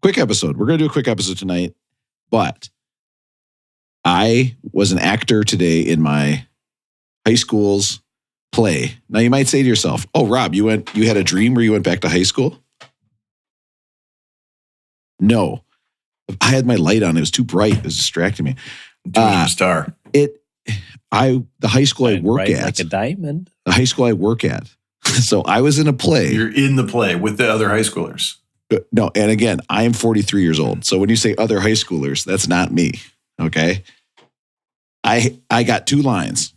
quick episode. We're going to do a quick episode tonight, but I was an actor today in my high school's play. Now you might say to yourself, "Oh, Rob, you had a dream where you went back to high school?" No, I had my light on. It was too bright. It was distracting me. Star. The high school I work at, like a diamond. The high school I work at. So I was in a play. You're in the play with the other high schoolers. No, and again, I am 43 years old. So when you say other high schoolers, that's not me. Okay. I got 2 lines.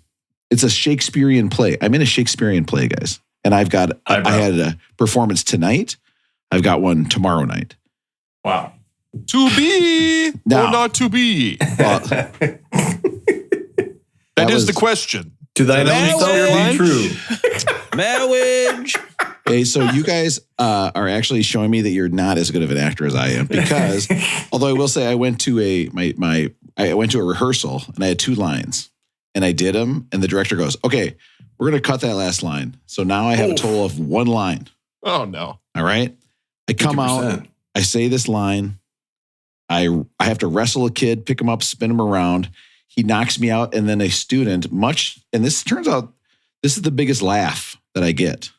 It's a Shakespearean play. I'm in a Shakespearean play, guys. And I had a performance tonight. I've got one tomorrow night. Wow. To be Now, or not to be? That is the question. To thine own self be true. Marriage. Okay, so you guys are actually showing me that you're not as good of an actor as I am, because although I will say I went to a rehearsal and I had 2 lines and I did them, and the director goes, "Okay, we're going to cut that last line." So now I have a total of 1 line. Oh no. All right. I come 50%. out, I say this line. I have to wrestle a kid, pick him up, spin him around. He knocks me out, and then a student, and this turns out this is the biggest laugh that I get,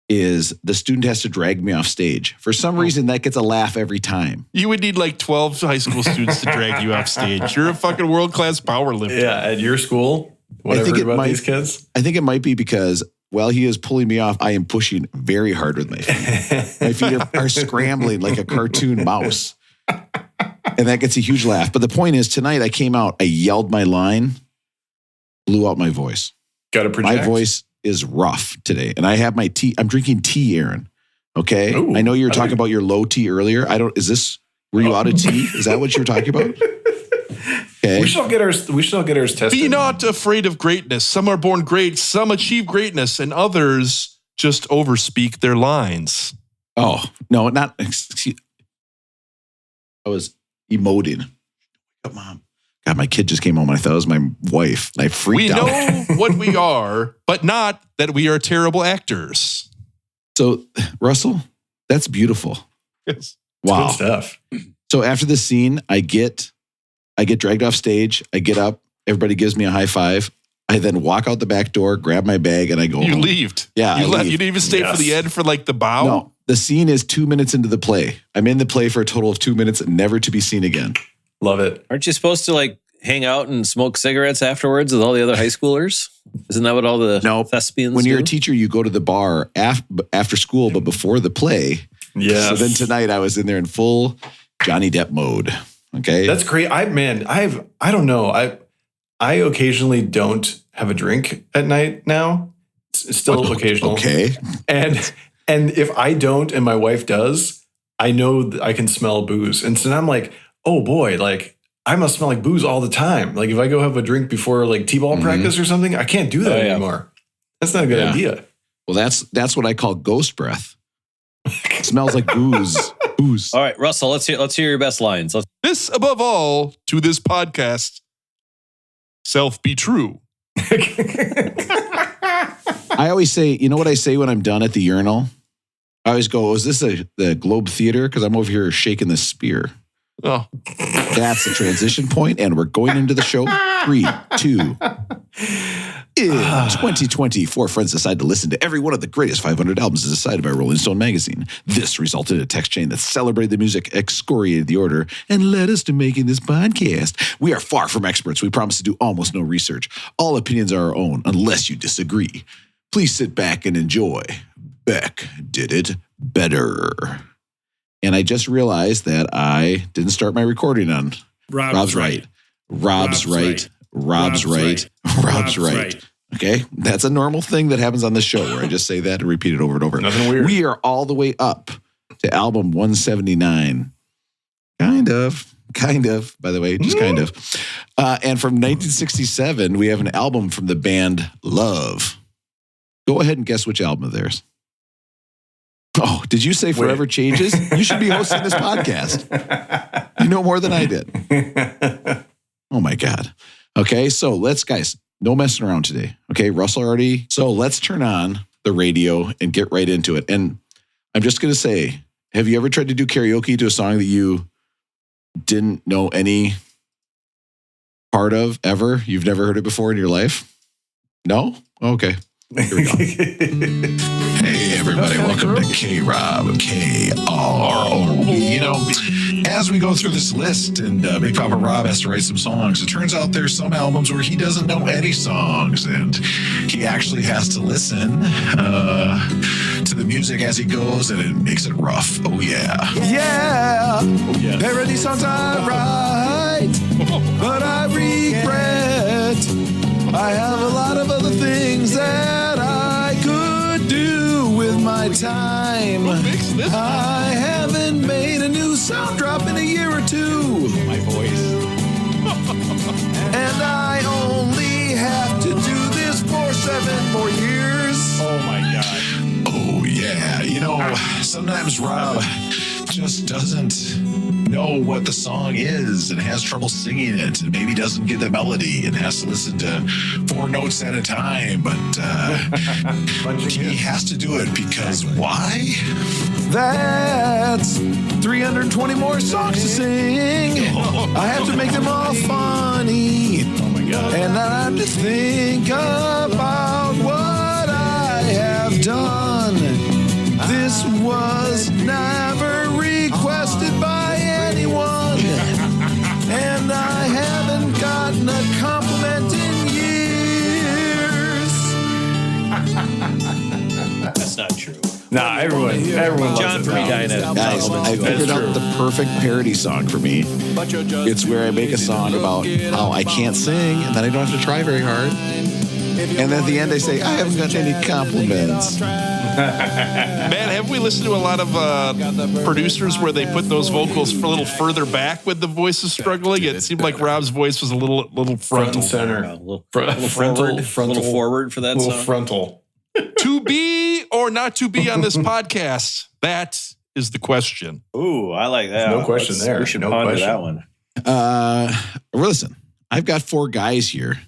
is the student has to drag me off stage. For some reason, that gets a laugh every time. You would need like 12 high school students to drag you off stage. You're a fucking world-class power lifter. Yeah, at your school, what I heard about these kids? I think it might be because while he is pulling me off, I am pushing very hard with my feet. My feet are scrambling like a cartoon mouse. And that gets a huge laugh. But the point is, tonight I came out, I yelled my line, blew out my voice. Got to project. My voice is rough today. And I have my tea. I'm drinking tea, Aaron. Okay? Ooh, I know you were talking about your low tea earlier. Were you out of tea? Is that what you were talking about? Okay. We shall get ours tested. Be not afraid of greatness. Some are born great, some achieve greatness, and others just overspeak their lines. Oh, no, not. I was emoting. Come on. God, my kid just came home and I thought it was my wife. And I freaked out. We know what we are, but not that we are terrible actors. So, Russell, that's beautiful. Yes. Wow. Good stuff. So after this scene, I get dragged off stage. I get up. Everybody gives me a high five. I then walk out the back door, grab my bag, and I go home. You leaved. Yeah, You leave. didn't even stay for the end for like the bow? No, the scene is 2 minutes into the play. I'm in the play for a total of 2 minutes, never to be seen again. Love it. Aren't you supposed to like hang out and smoke cigarettes afterwards with all the other high schoolers? Isn't that what all the thespians When do? you're a teacher, you go to the bar after school, but before the play. Yes. So then tonight I was in there in full Johnny Depp mode. Okay. That's great. I don't know. I occasionally don't have a drink at night now. It's still occasional. Okay. And if I don't and my wife does, I know that I can smell booze. And so now I'm like, oh boy, like I must smell like booze all the time. Like if I go have a drink before like t-ball practice or something, I can't do that anymore. That's not a good idea. Well, that's what I call ghost breath. It smells like booze. Booze. All right, Russell, let's hear your best lines. This above all to this podcast, self be true. I always say, you know what I say when I'm done at the urinal? I always go, is this the Globe Theater? Because I'm over here shaking the spear. Oh, That's the transition point, and we're going into the show. 3, 2. In 2020, 4 friends decided to listen to every one of the greatest 500 albums as decided by Rolling Stone magazine. This resulted in a text chain that celebrated the music, excoriated the order, and led us to making this podcast. We are far from experts. We promise to do almost no research. All opinions are our own, unless you disagree. Please sit back and enjoy. Beck did it better. And I just realized that I didn't start my recording on Rob's right. Rob's right. Rob's right. Rob's right. Okay. That's a normal thing that happens on this show where I just say that and repeat it over and over. Nothing weird. We are all the way up to album 179. Kind of, by the way, just kind of. And from 1967, we have an album from the band Love. Go ahead and guess which album of theirs. Oh, did you say Forever Changes? You should be hosting this podcast. You know more than I did. Oh my God. Okay, so let's, guys, no messing around today. Okay, Russell already. So let's turn on the radio and get right into it. And I'm just going to say, have you ever tried to do karaoke to a song that you didn't know any part of ever? You've never heard it before in your life? No? Okay. Here we go. Hey, everybody. Welcome to K-Rob, K-R-O. You know, as we go through this list and Big Papa Rob has to write some songs, it turns out there's some albums where he doesn't know any songs and he actually has to listen to the music as he goes, and it makes it rough. Oh, yeah. Yeah. Oh, yeah. Parody songs I write, but I regret. I have a lot of other things that I could do with my time. I haven't made a new sound drop in a year or two. My voice. And I only have to do this for 7 more years. Oh my God. Oh, yeah. You know, sometimes Rob just doesn't know what the song is and has trouble singing it and maybe doesn't get the melody and has to listen to 4 notes at a time. But he has to do it because why? That's 320 more songs to sing. I have to make them all funny. Oh my God. And I have to think about what I have done. This was never requested by anyone. And I haven't gotten a compliment in years. That's not true. Nah, everyone loves John it. for me dying at Guys, I figured out the perfect parody song for me. It's where I make a song about how I can't sing and then I don't have to try very hard. And at the end I say, I haven't got any compliments. Man, have we listened to a lot of producers where they put those vocals a little further back with the voices struggling? It seemed like Rob's voice was a little Front frontal. and center. A little Frontal. forward for that Little song. frontal. To be or not to be on this podcast? That is the question. Ooh, I like that. No question there. We should No ponder question. that one. Listen, I've got 4 guys here.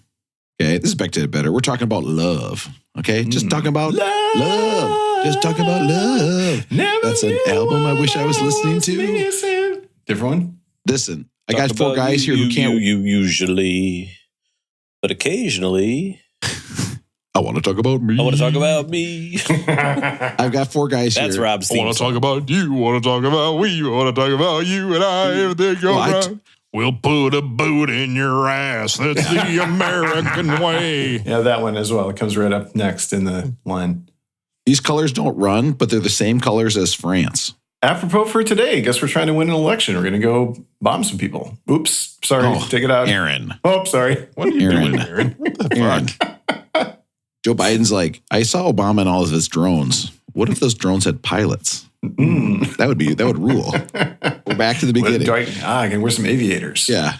Okay, this is Back to the Better. We're talking about love. Okay, just talking about love. Just talking about love. That's an album I wish I was listening to. Different one? Listen, I got 4 guys here who can't. You usually, but occasionally, I want to talk about me. I want to talk about me. I've got 4 guys here. That's Rob's I theme want to song. talk about you. Want to talk about we. Want to talk about you and I. Everything goes Well, right. We'll put a boot in your ass. That's the American way. Yeah, that one as well. It comes right up next in the line. These colors don't run, but they're the same colors as France. Apropos for today, guess we're trying to win an election. We're going to go bomb some people. Oops. Sorry. Oh, Take it out. Aaron. Oh, sorry. What are you Aaron. doing, Aaron? What the Aaron. fuck? Joe Biden's like, I saw Obama and all of his drones. What if those drones had pilots? That would rule. We're back to the beginning. I can wear some aviators. Yeah.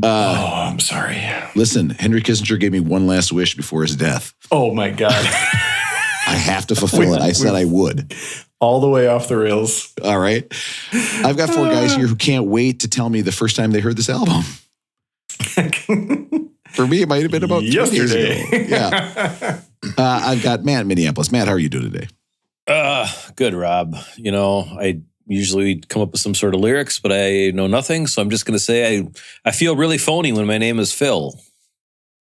Oh, I'm sorry. Listen, Henry Kissinger gave me one last wish before his death. Oh my God. I have to fulfill it. I said I would. All the way off the rails. All right. I've got 4 guys here who can't wait to tell me the first time they heard this album. For me, it might have been about 2 days Yesterday. ago. Yeah. I've got Matt in Minneapolis. Matt, how are you doing today? Good, Rob. You know, I usually come up with some sort of lyrics, but I know nothing. So I'm just going to say I feel really phony when my name is Phil.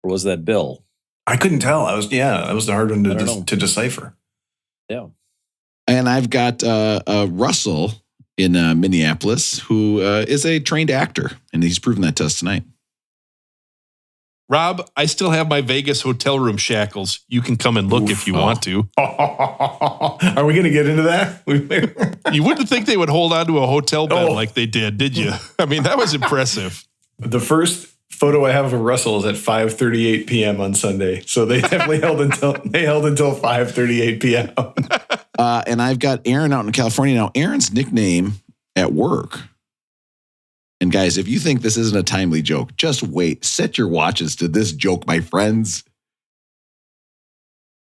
Or was that Bill? I couldn't tell. That was the hard one I don't know. to decipher. Yeah. And I've got Russell in Minneapolis, who is a trained actor, and he's proven that to us tonight. Rob, I still have my Vegas hotel room shackles. You can come and look if you want to. Are we going to get into that? You wouldn't think they would hold on to a hotel bed Oh. like they did you? I mean, that was impressive. The first photo I have of Russell is at 5:38 p.m. on Sunday. So they definitely held until 5:38 p.m. And I've got Aaron out in California. Now, Aaron's nickname at work, and guys, if you think this isn't a timely joke, just wait. Set your watches to this joke, my friends.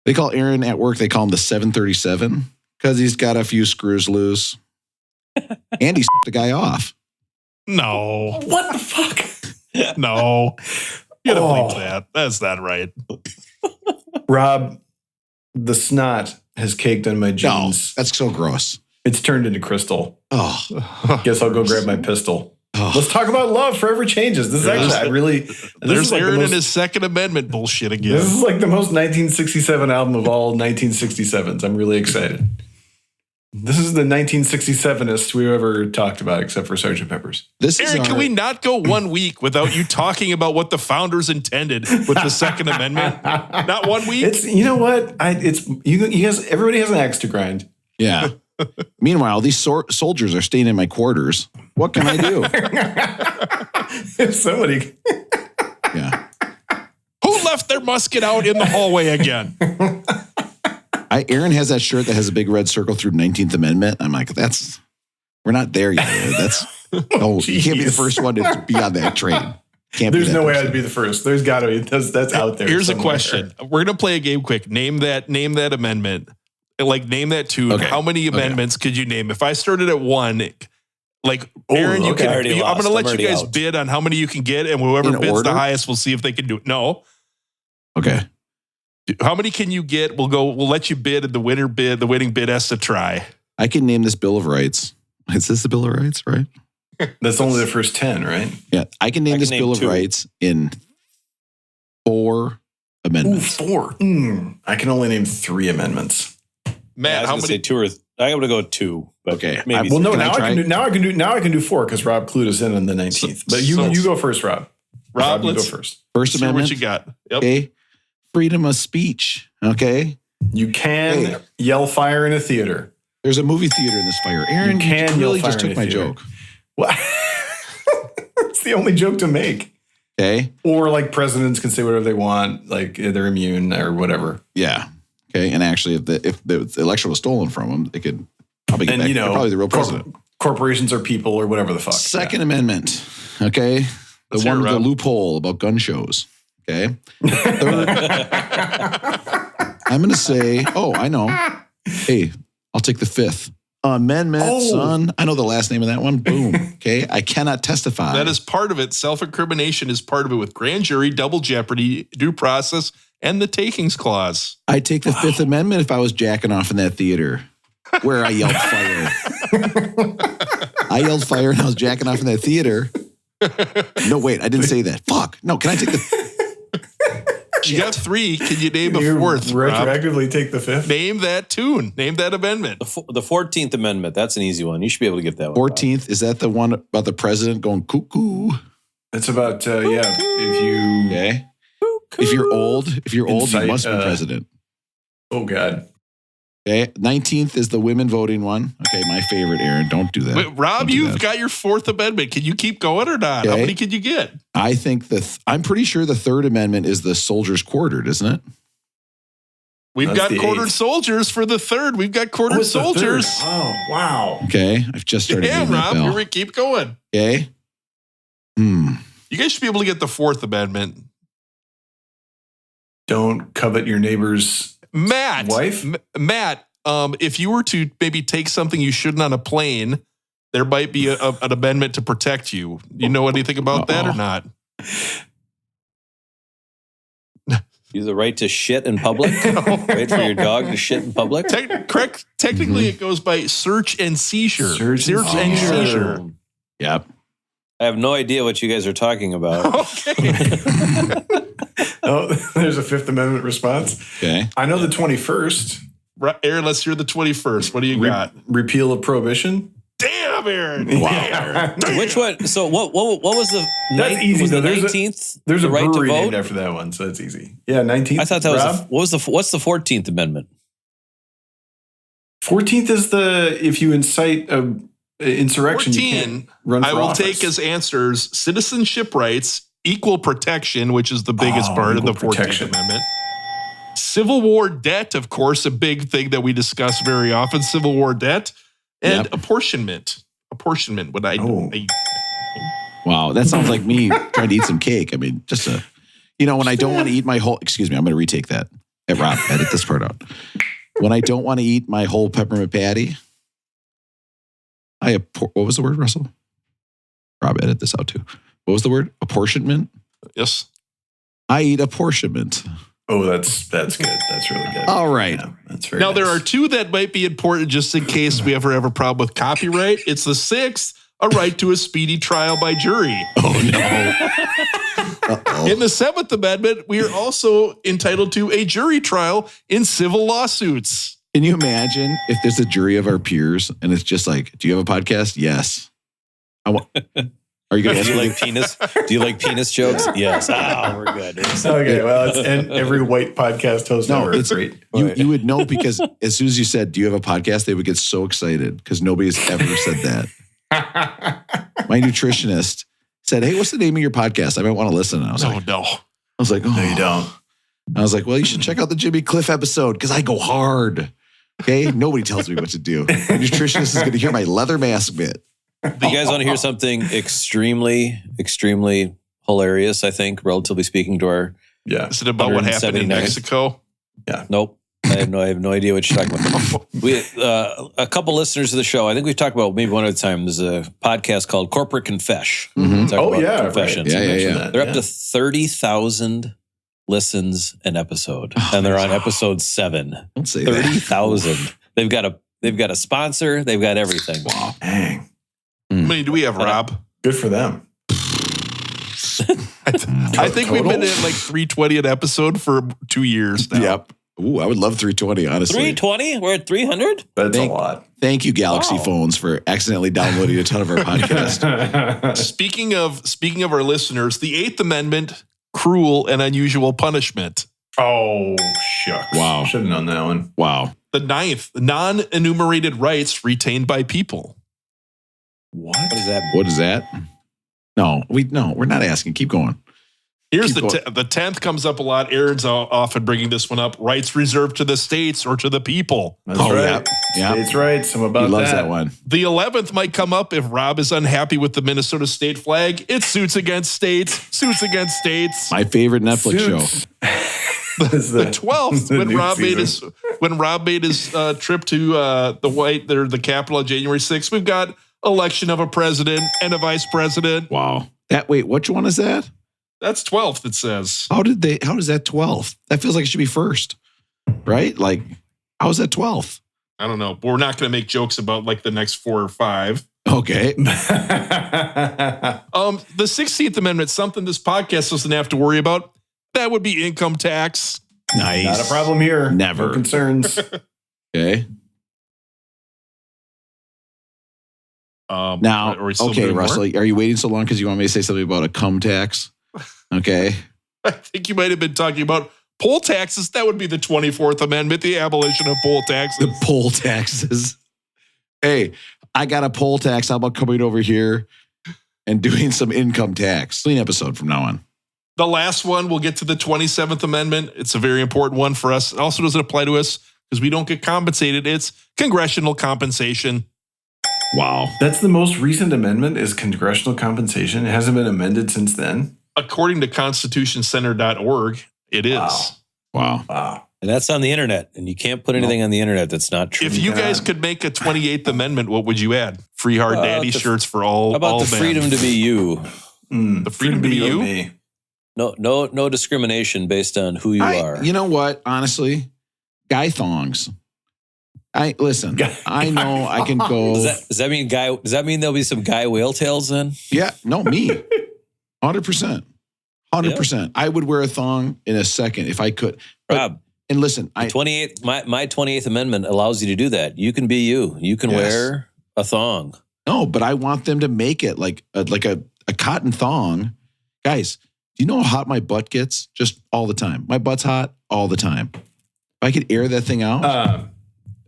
They call Aaron at work, they call him the 737 because he's got a few screws loose. And he the guy off. No, What the fuck? no. You gotta Oh. bleep that. That's not right. Rob, the snot has caked on my No, jeans. that's so gross. It's turned into crystal. Oh, Guess I'll go grab my pistol. oh. Let's talk about love forever changes. This is actually, this There's is like Aaron the and most, his Second Amendment bullshit again. this is like the most 1967 album of all 1967s. I'm really excited. This is the 1967est we ever talked about, except for Sgt. Pepper's. This is Aaron, can our- we not go 1 week without you talking about what the founders intended with the Second Amendment? Not 1 week? It's, you know what? You guys, everybody has an axe to grind. Yeah. Meanwhile, these soldiers are staying in my quarters. What can I do? If somebody, Yeah. Who left their musket out in the hallway again? Aaron has that shirt that has a big red circle through 19th Amendment. I'm like, we're not there yet. You can't be the Jeez. first one to be on that train. Can't there's be that no way person. I'd be the first. There's got to be. That's out there. Here's a somewhere. question. We're gonna play a game quick. Name that amendment. Like name that tune. Okay. How many amendments could you name? If I started at 1, like Aaron, you okay. can. I already I'm lost. gonna let I'm you already guys out. bid on how many you can get, and whoever In bids order? the highest, we'll see if they can do it. No, Okay. how many can you get? We'll let you bid, and the winning bid has to try. I can name this Bill of Rights. Is this the Bill of Rights, right? That's only the first 10, right? Yeah. I can name I can this name Bill of 2. Rights in 4 Ooh, amendments. 4. I can only name 3 amendments. Matt, I was how gonna many? say 2 or I'm gonna go 2. But Okay. maybe Well, no. Can I Now I try? can do 4 because Rob clued us in on the 19th. But you go first, Rob. Rob, you go let's first. First hear what Amendment. you got. Yep. Okay. Freedom of speech. Okay. You can Hey. yell fire in a theater. There's a movie theater in this fire. Aaron, You can you really yell just fire took in a my theater. joke. What? It's the only joke to make. Okay. Or like presidents can say whatever they want, like they're immune or whatever. Yeah. Okay. And actually, if the election was stolen from them, they could probably get And back. you They're know, probably the real president. corporations are people or whatever the fuck. Second Amendment. Okay. Let's The hear one it, with the Rob. loophole about gun shows. Okay. Third, I'm going to say, I know. Hey, I'll take the 5th Amendment, Oh. son. I know the last name of that one. Boom. Okay. I cannot testify. That is part of it. Self-incrimination is part of it with grand jury, double jeopardy, due process, and the takings clause. I take the 5th Amendment if I was jacking off in that theater where I yelled fire. I yelled fire and I was jacking off in that theater. No, wait, I didn't say that. Fuck. No, can I take the... You got 3. Can you name You a 4th, Rob? retroactively take the 5th. Name that tune. Name that amendment. the 14th Amendment. That's an easy one. You should be able to get that one. 14th, is that the one about the president going cuckoo? It's about if you Okay. If you're old, you Incite, must be president. oh god. Okay. 19th is the women voting one. Okay, my favorite, Aaron. Don't do that. Wait, Rob, Don't do you've that. got your 4th amendment. Can you keep going or not? How Okay. many can you get? I think I'm pretty sure the 3rd Amendment is the soldiers quartered, isn't it? We've That's got the quartered 8th. soldiers for the 3rd. We've got quartered it's the third. soldiers. Oh wow. Okay. I've just started Yeah, ringing that Rob, bell. here we keep going. Okay. You guys should be able to get the 4th amendment. Don't covet your neighbor's Matt, wife. Matt, if you were to maybe take something you shouldn't on a plane, there might be an amendment to protect you. You know anything about that or Uh-oh. not? You have the right to shit in public. Right for your dog to shit in public. Correct. Technically, it goes by search and seizure. Search and and seizure. seizure. Yep. I have no idea what you guys are talking about. Okay. Oh, there's a 5th Amendment response. Okay. I know the 21st. Right, Aaron, let's hear the 21st. What do you got? Repeal of prohibition. Damn, Aaron. Wow. Which one? So what was the That's easy, was the though. There's a- 19th? There's the a right to brewery named vote? after that one, so that's easy. Yeah, 19th. I thought that was Rob? what's the 14th Amendment? 14th is if you incite a insurrection, you 14, can't run for I will office. take as answers citizenship rights, equal protection, which is the biggest Oh, part of the equal 14th protection. Amendment. Civil War debt, of course, a big thing that we discuss very often. Civil War debt and Yep. apportionment. Apportionment. What Oh. Wow. That sounds like me trying to eat some cake. I mean, when I don't want to eat my whole, excuse me, I'm going to retake that. Hey, Rob, edit this part out. When I don't want to eat my whole peppermint patty, what was the word, Russell? Rob, edit this out too. What was the word? Apportionment? Yes. I eat apportionment. Oh, that's good. That's really good. All right. Yeah, that's very Now, there nice. are two that might be important just in case we ever have a problem with copyright. It's the sixth, a right to a speedy trial by jury. Oh, no. In the Seventh Amendment, we are also entitled to a jury trial in civil lawsuits. Can you imagine if there's a jury of our peers and it's just like, do you have a podcast? Yes. Are you going to Do answer you like penis? Do you like penis jokes? Yes. Oh, we're good. Okay, well, it's and every white podcast host No, ever. it's Great. you would know because as soon as you said, do you have a podcast? They would get so excited because nobody's ever said that. My nutritionist said, hey, what's the name of your podcast? I might want to listen. And I was like, No. I was like, oh. No, you don't. I was like, well, you should check out the Jimmy Cliff episode because I go hard. Okay. Nobody tells me what to do. My nutritionist is going to hear my leather mask bit. Do you guys want to hear something extremely, extremely hilarious? I think, relatively speaking, to our Yeah. Is it about what happened in 179th? Mexico? nope. I have no idea what you're talking about. We a couple listeners of the show. I think we've talked about maybe one at a time. There's a podcast called Corporate Confesh. Mhm. Talk Oh, about yeah. confessions. Right. You Yeah, mentioned yeah. that, They're up to 30,000 listens an episode, and they're on episode 7. Don't say that. 30,000. They've got a sponsor. They've got everything. Wow. Dang. How many do we have, Rob? Good for them. I think we've been at like 320 an episode for 2 years now. Yep. Ooh, I would love 320, honestly. 320? We're at 300? That's Thank- a lot. Thank you, Galaxy Wow. phones, for accidentally downloading a ton of our podcast. Speaking of our listeners, the Eighth Amendment, cruel and unusual punishment. Oh, shucks. Wow. Should have known that one. Wow. The ninth, non-enumerated rights retained by people. What? What does that mean? What is that? No, we're not asking. Keep going. Here's Keep the 10th comes up a lot. Aaron's often bringing this one up. Rights reserved to the states or to the people. That's Oh, right. yeah. States' rights. I'm He about loves that one. The 11th might come up if Rob is unhappy with the Minnesota state flag. It's suits against states. Suits against states. My favorite Netflix show. Suits. The 12th, the when new Rob made his trip to the Capitol on January 6th, we've got election of a president and a vice president. Wow. Wait, which one is that? That's 12th, it says. How does that 12th? That feels like it should be first, right? Like, how is that 12th? I don't know. But we're not going to make jokes about like the next 4 or 5. Okay. The 16th Amendment, something this podcast doesn't have to worry about. That would be income tax. Nice. Not a problem here. Never. No concerns. Okay. Now, are we still okay, doing more? Russell, are you waiting so long because you want me to say something about a cum tax? Okay. I think you might have been talking about poll taxes. That would be the 24th Amendment, the abolition of poll taxes. The poll taxes. Hey, I got a poll tax. How about coming over here and doing some income tax? Clean episode from now on. The last one, we'll get to the 27th Amendment. It's a very important one for us. It also doesn't apply to us because we don't get compensated. It's congressional compensation. Wow. That's the most recent amendment is congressional compensation. It hasn't been amended since then. According to constitutioncenter.org, it is. Wow. Wow. Wow. And that's on the internet. And you can't put anything on the internet that's not true. If you guys could make a 28th Amendment, what would you add? Free hard daddy the- shirts for all. How about all the men. freedom to be you? Mm, The freedom to be you? me. No discrimination based on who you are. You know what? Honestly, guy thongs. Listen. I know I can go. Does that mean there'll be some guy whale tails then? Yeah, no, me. 100%. 100%. I would wear a thong in a second if I could. But- Rob, And listen, my 28th Amendment allows you to do that. You can be you. You can Yes. wear a thong. no, but I want them to make it like a cotton thong. Guys, do you know how hot my butt gets? Just all the time. My butt's hot all the time. If I could air that thing out.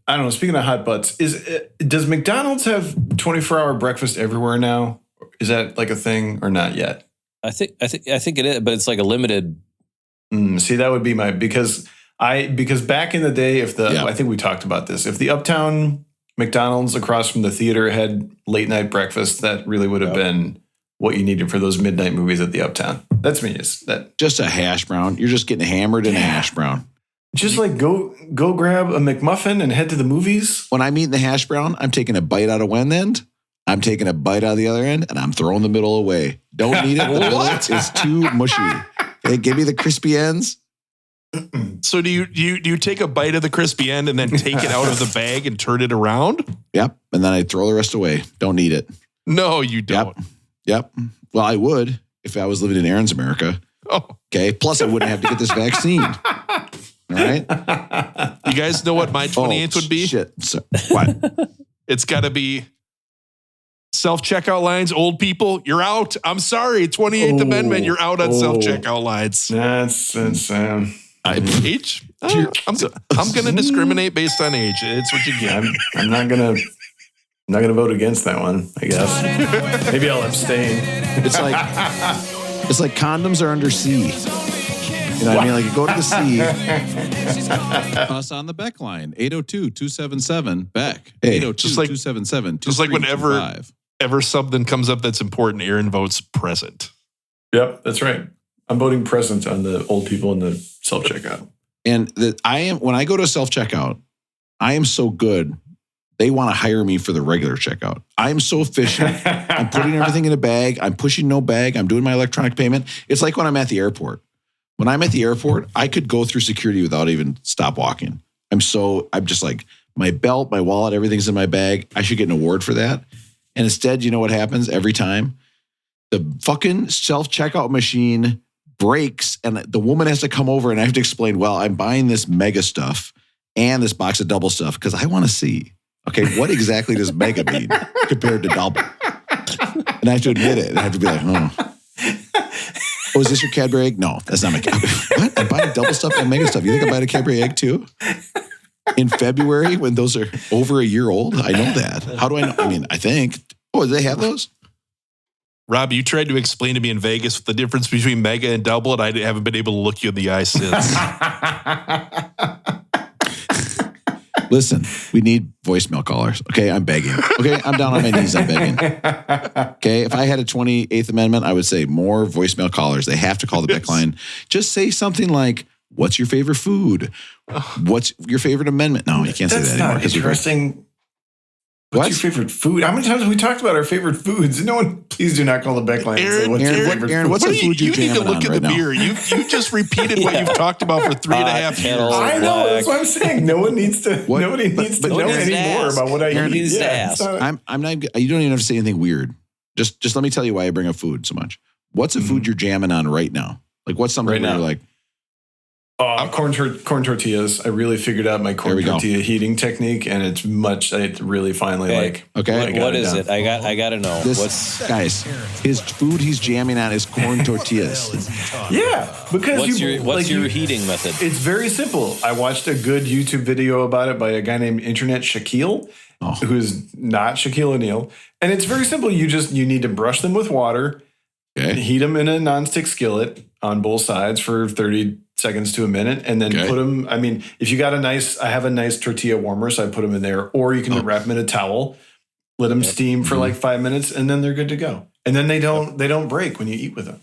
I don't know. Speaking of hot butts, does McDonald's have 24-hour breakfast everywhere now? Is that like a thing or not yet? I think it is, but it's like a limited. See, that would be because back in the day, Yeah. I think we talked about this. If the Uptown McDonald's across from the theater had late night breakfast, that really would have been what you needed for those midnight movies at the Uptown. That's me. Is that Just a hash brown. You're just getting hammered in a hash brown. just like go grab a McMuffin and head to the movies? When I'm eating the hash brown, I'm taking a bite out of one end, I'm taking a bite out of the other end, and I'm throwing the middle away. Don't need it. The middle is too mushy. Hey, give me the crispy ends. So do you take a bite of the crispy end and then take it out of the bag and turn it around? Yep. And then I throw the rest away. Don't need it. No, you don't. Yep. Well, I would if I was living in Aaron's America. Oh. Okay. Plus, I wouldn't have to get this vaccine. All right. You guys know what my 28th would be? Shit. So, what? It's got to be self-checkout lines. Old people, you're out. I'm sorry. 28th Amendment, you're out on self-checkout lines. That's Age? I'm going to discriminate based on age. It's what you get. I'm not gonna vote against that one, I guess. Maybe I'll abstain. It's like condoms are under C. You know what I mean? Like you go to the C. Us on the Beck line, 802-277-BECK. Hey, 802-277-2325. Just like whenever something comes up that's important, Aaron votes present. Yep, that's right. I'm voting present on the old people in the self-checkout. And when I go to self-checkout, I am so good. They want to hire me for the regular checkout. I am so efficient. I'm putting everything in a bag. I'm pushing no bag. I'm doing my electronic payment. It's like when I'm at the airport. When I'm at the airport, I could go through security without even stop walking. I'm just like, my belt, my wallet, everything's in my bag. I should get an award for that. And instead, you know what happens every time? The fucking self-checkout machine breaks and the woman has to come over and I have to explain, well, I'm buying this mega stuff and this box of double stuff because I want to see, okay, what exactly does mega mean compared to double? And I have to admit it. And I have to be like, oh, is this your Cadbury egg? No, that's not my Cadbury. What? I'm buying double stuff and mega stuff. You think I'm buying a Cadbury egg too? In February when those are over a year old? I know that. How do I know? I mean, I think. Oh, do they have those? Rob, you tried to explain to me in Vegas the difference between mega and double, and I haven't been able to look you in the eye since. Listen, we need voicemail callers. Okay, I'm begging. Okay, I'm down on my knees. I'm begging. Okay, if I had a 28th Amendment, I would say more voicemail callers. They have to call the Beck line. Just say something like, what's your favorite food? What's your favorite amendment? No, you can't say that anymore. That's not interesting. What's your favorite food? How many times have we talked about our favorite foods? No one, please do not call the Beck line. Aaron, what's the food you you're need to jamming look on in right the now? mirror. You just repeated what you've talked about for 3.5 years. I know. That's what I'm saying. No one needs to. What? Nobody needs to But know needs to any more ask. about what I Aaron eat. needs to it's ask. not- I'm not. You don't even have to say anything weird. Just let me tell you why I bring up food so much. What's a food you're jamming on right now? Like what's something Right where now. you're like, corn tortillas. I really figured out my There corn we go. tortilla heating technique, and it's really finally Okay. like. Okay. What is it? I got to know. guys, his food he's jamming on is corn tortillas. Yeah, because What's your heating method? It's very simple. I watched a good YouTube video about it by a guy named Internet Shaquille, who's not Shaquille O'Neal, and it's very simple. You need to brush them with water, Okay. heat them in a nonstick skillet on both sides for 30 seconds to a minute, and then put them. I mean, if you got I have a nice tortilla warmer, so I put them in there, or you can wrap them in a towel, let them steam for like 5 minutes, and then they're good to go. And then they don't break when you eat with them.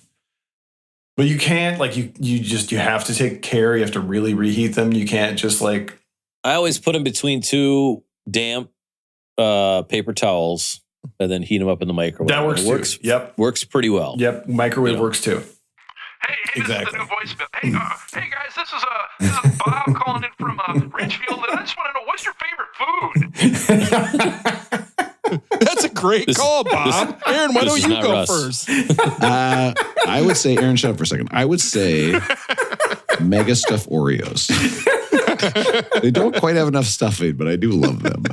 But you can't you have to take care. You have to really reheat them. You can't just like. I always put them between two damp paper towels and then heat them up in the microwave. That works It too. works. Yep. Works pretty well. Yep. Microwave works too. Hey, Exactly. this is the new voicemail. Hey guys, this is Bob calling in from Ridgefield, and I just want to know what's your favorite food? That's a great call, Bob. Aaron, why this don't is you not go Russ. first? I would say, Aaron, shut up for a second. I would say mega stuff Oreos. They don't quite have enough stuffing, but I do love them.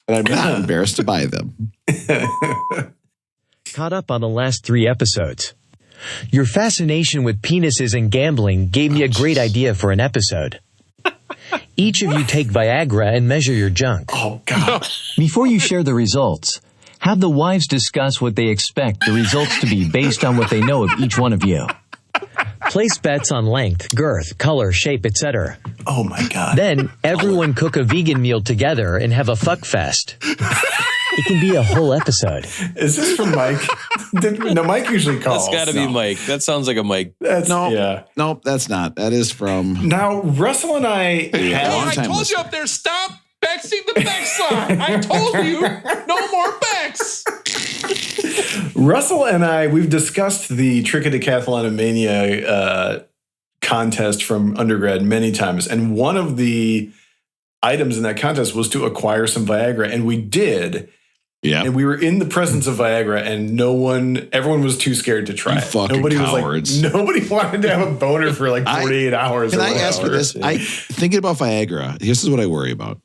And I'm not embarrassed to buy them. Caught up on the last 3 episodes. Your fascination with penises and gambling gave me a great idea for an episode. Each of you take Viagra and measure your junk. Oh God. Before you share the results, have the wives discuss what they expect the results to be based on what they know of each one of you. Place bets on length, girth, color, shape, etc. Oh my God. Then everyone cook a vegan meal together and have a fuck fest. It can be a whole episode. Is this from Mike? No, Mike usually calls. That's got to be Mike. That sounds like a Mike. No, that's not. That is from. Now Russell and I long I time told you listener. up there, stop Bexing the Bex line. I told you, no more Bex. Russell and I, we've discussed the Trick of Decathlon Mania contest from undergrad many times. And one of the items in that contest was to acquire some Viagra. And we did. Yeah. And we were in the presence of Viagra, and everyone was too scared to try You it. fucking Nobody cowards. was like, nobody wanted to have a boner for like 48 hours. Can or I ask you whatever. this? Thinking about Viagra, this is what I worry about.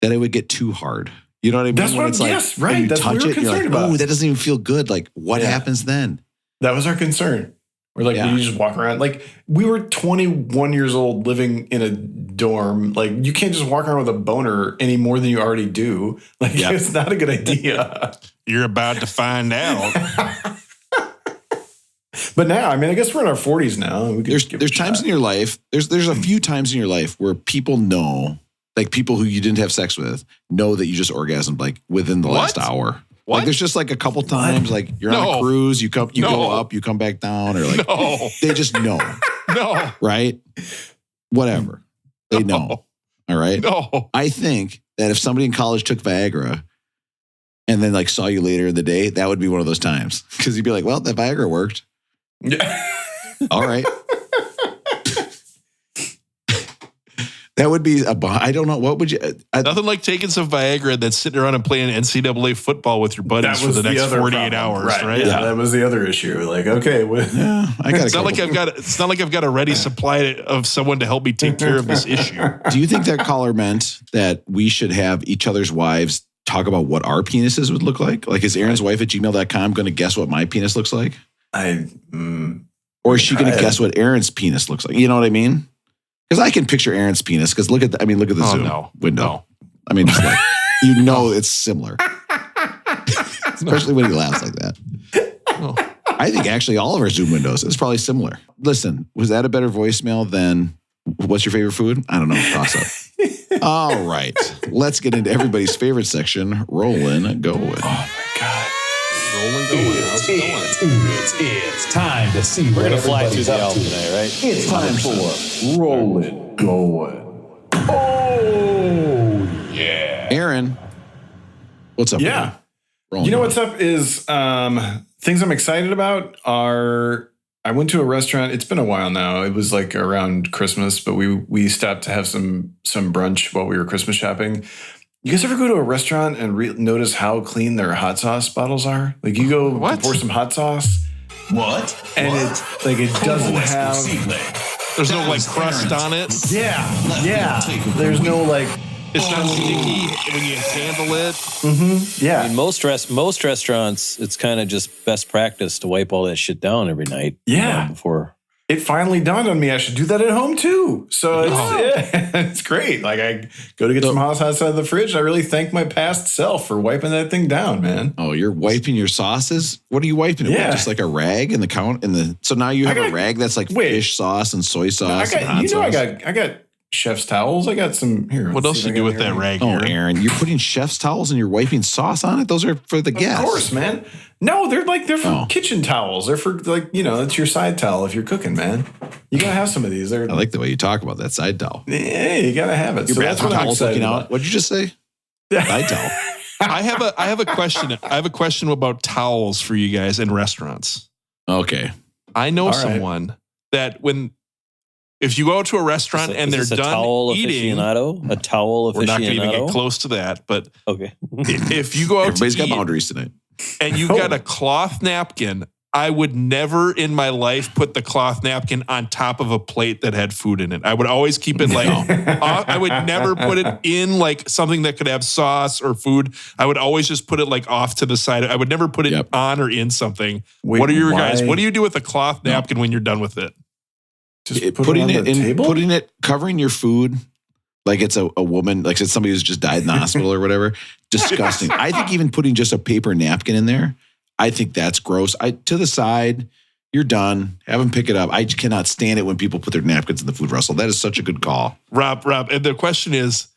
That it would get too hard. You know what I mean? That's When what it's I'm- like, yes, right. when you That's what touch we were it, you're like, concerned about. oh, that doesn't even feel good. Like, what Yeah. happens then? That was our concern. We're like, Yeah. you just walk around. Like, we were 21 years old living in a dorm. Like, you can't just walk around with a boner any more than you already do. Like, Yeah. it's not a good idea. You're about to find out. But now, I mean, I guess we're in our 40s now. We could There's give it a times shot. in your life, there's a few times in your life where people know, like people who you didn't have sex with, know that you just orgasmed like within the last What? hour. What? Like there's just like a couple times, like you're on a No. cruise, you go No. up, you come back down, or like No, they just know, no, right? Whatever. They know. All right. no. I think that if somebody in college took Viagra and then like saw you later in the day, that would be one of those times. Because you'd be like, well, that Viagra worked. All right. That would be I don't know. What would you? Nothing like taking some Viagra and then sitting around and playing NCAA football with your buddies for the next other 48 problem. hours, right? Yeah, that was the other issue. Like, okay, Yeah, I got It's not like I've got a ready supply of someone to help me take care of this issue. Do you think that caller meant that we should have each other's wives talk about what our penises would look like? Like, is Aaron's wife at gmail.com going to guess what my penis looks like? Or is she going to guess what Aaron's penis looks like? You know what I mean? Because I can picture Aaron's penis. Because look at the Oh, Zoom no. window. No. I mean, just like, you know it's similar. Especially when he laughs like that. I think actually all of our Zoom windows is probably similar. Listen, was that a better voicemail than what's your favorite food? I don't know. Toss up. All right. Let's get into everybody's favorite section. Rolling, going. It's time to see We're gonna fly through the album tonight, right? It's time for Roll It Going. Oh, yeah. Aaron, what's up? Yeah. buddy? Rolling, You know going. what's up is things I'm excited about are I went to a restaurant. It's been a while now. It was like around Christmas, but we stopped to have some brunch while we were Christmas shopping. You guys ever go to a restaurant and notice how clean their hot sauce bottles are? Like you go What? pour some hot sauce, What? and it's like it doesn't have. There's no like crust on it. Yeah. There's no like. It's not sticky when you handle it. Yeah. I mean, most restaurants, it's kind of just best practice to wipe all that shit down every night. Yeah. Before. It finally dawned on me I should do that at home too. So it's great. Like I go to get some hot sauce out of the fridge. And I really thank my past self for wiping that thing down, man. Oh, you're wiping your sauces? What are you wiping it Yeah. with? Just like a rag in the count in the so now you have a rag that's like fish sauce and soy sauce and hot sauce. I got chef's towels. I got some here. What else let's see you if I do got with here. that rag? Oh, Aaron? Aaron, you're putting chef's towels and you're wiping sauce on it? Those are for the guests. Of course, man. No, they're for Oh. kitchen towels. They're for like, it's your side towel if you're cooking, man. You gotta have some of these. They're I like the way you talk about that side towel. yeah, you gotta have it. Your So that's bathroom what I'm towel's excited looking out. about. What'd you just say? Side towel. I have a question. I have a question about towels for you guys in restaurants. Okay. I know All right. someone that if you go to a restaurant and they're Is this a done towel eating, aficionado? A towel aficionado? we're not going to even get close to that. But Okay. if you go out Everybody's to got eat boundaries tonight. and you got a cloth napkin, I would never in my life put the cloth napkin on top of a plate that had food in it. I would always keep it like, I would never put it in like something that could have sauce or food. I would always just put it like off to the side. I would never put it Yep. on or in something. Wait, what are your why? guys? What do you do with a cloth napkin when you're done with it? Just Putting it on the in, table? putting it, covering your food like it's a woman, like it's somebody who's just died in the hospital or whatever. Disgusting. I think even putting just a paper napkin in there, I think that's gross. To the side, you're done. Have them pick it up. I cannot stand it when people put their napkins in the food, Russell. That is such a good call. Rob, and the question is,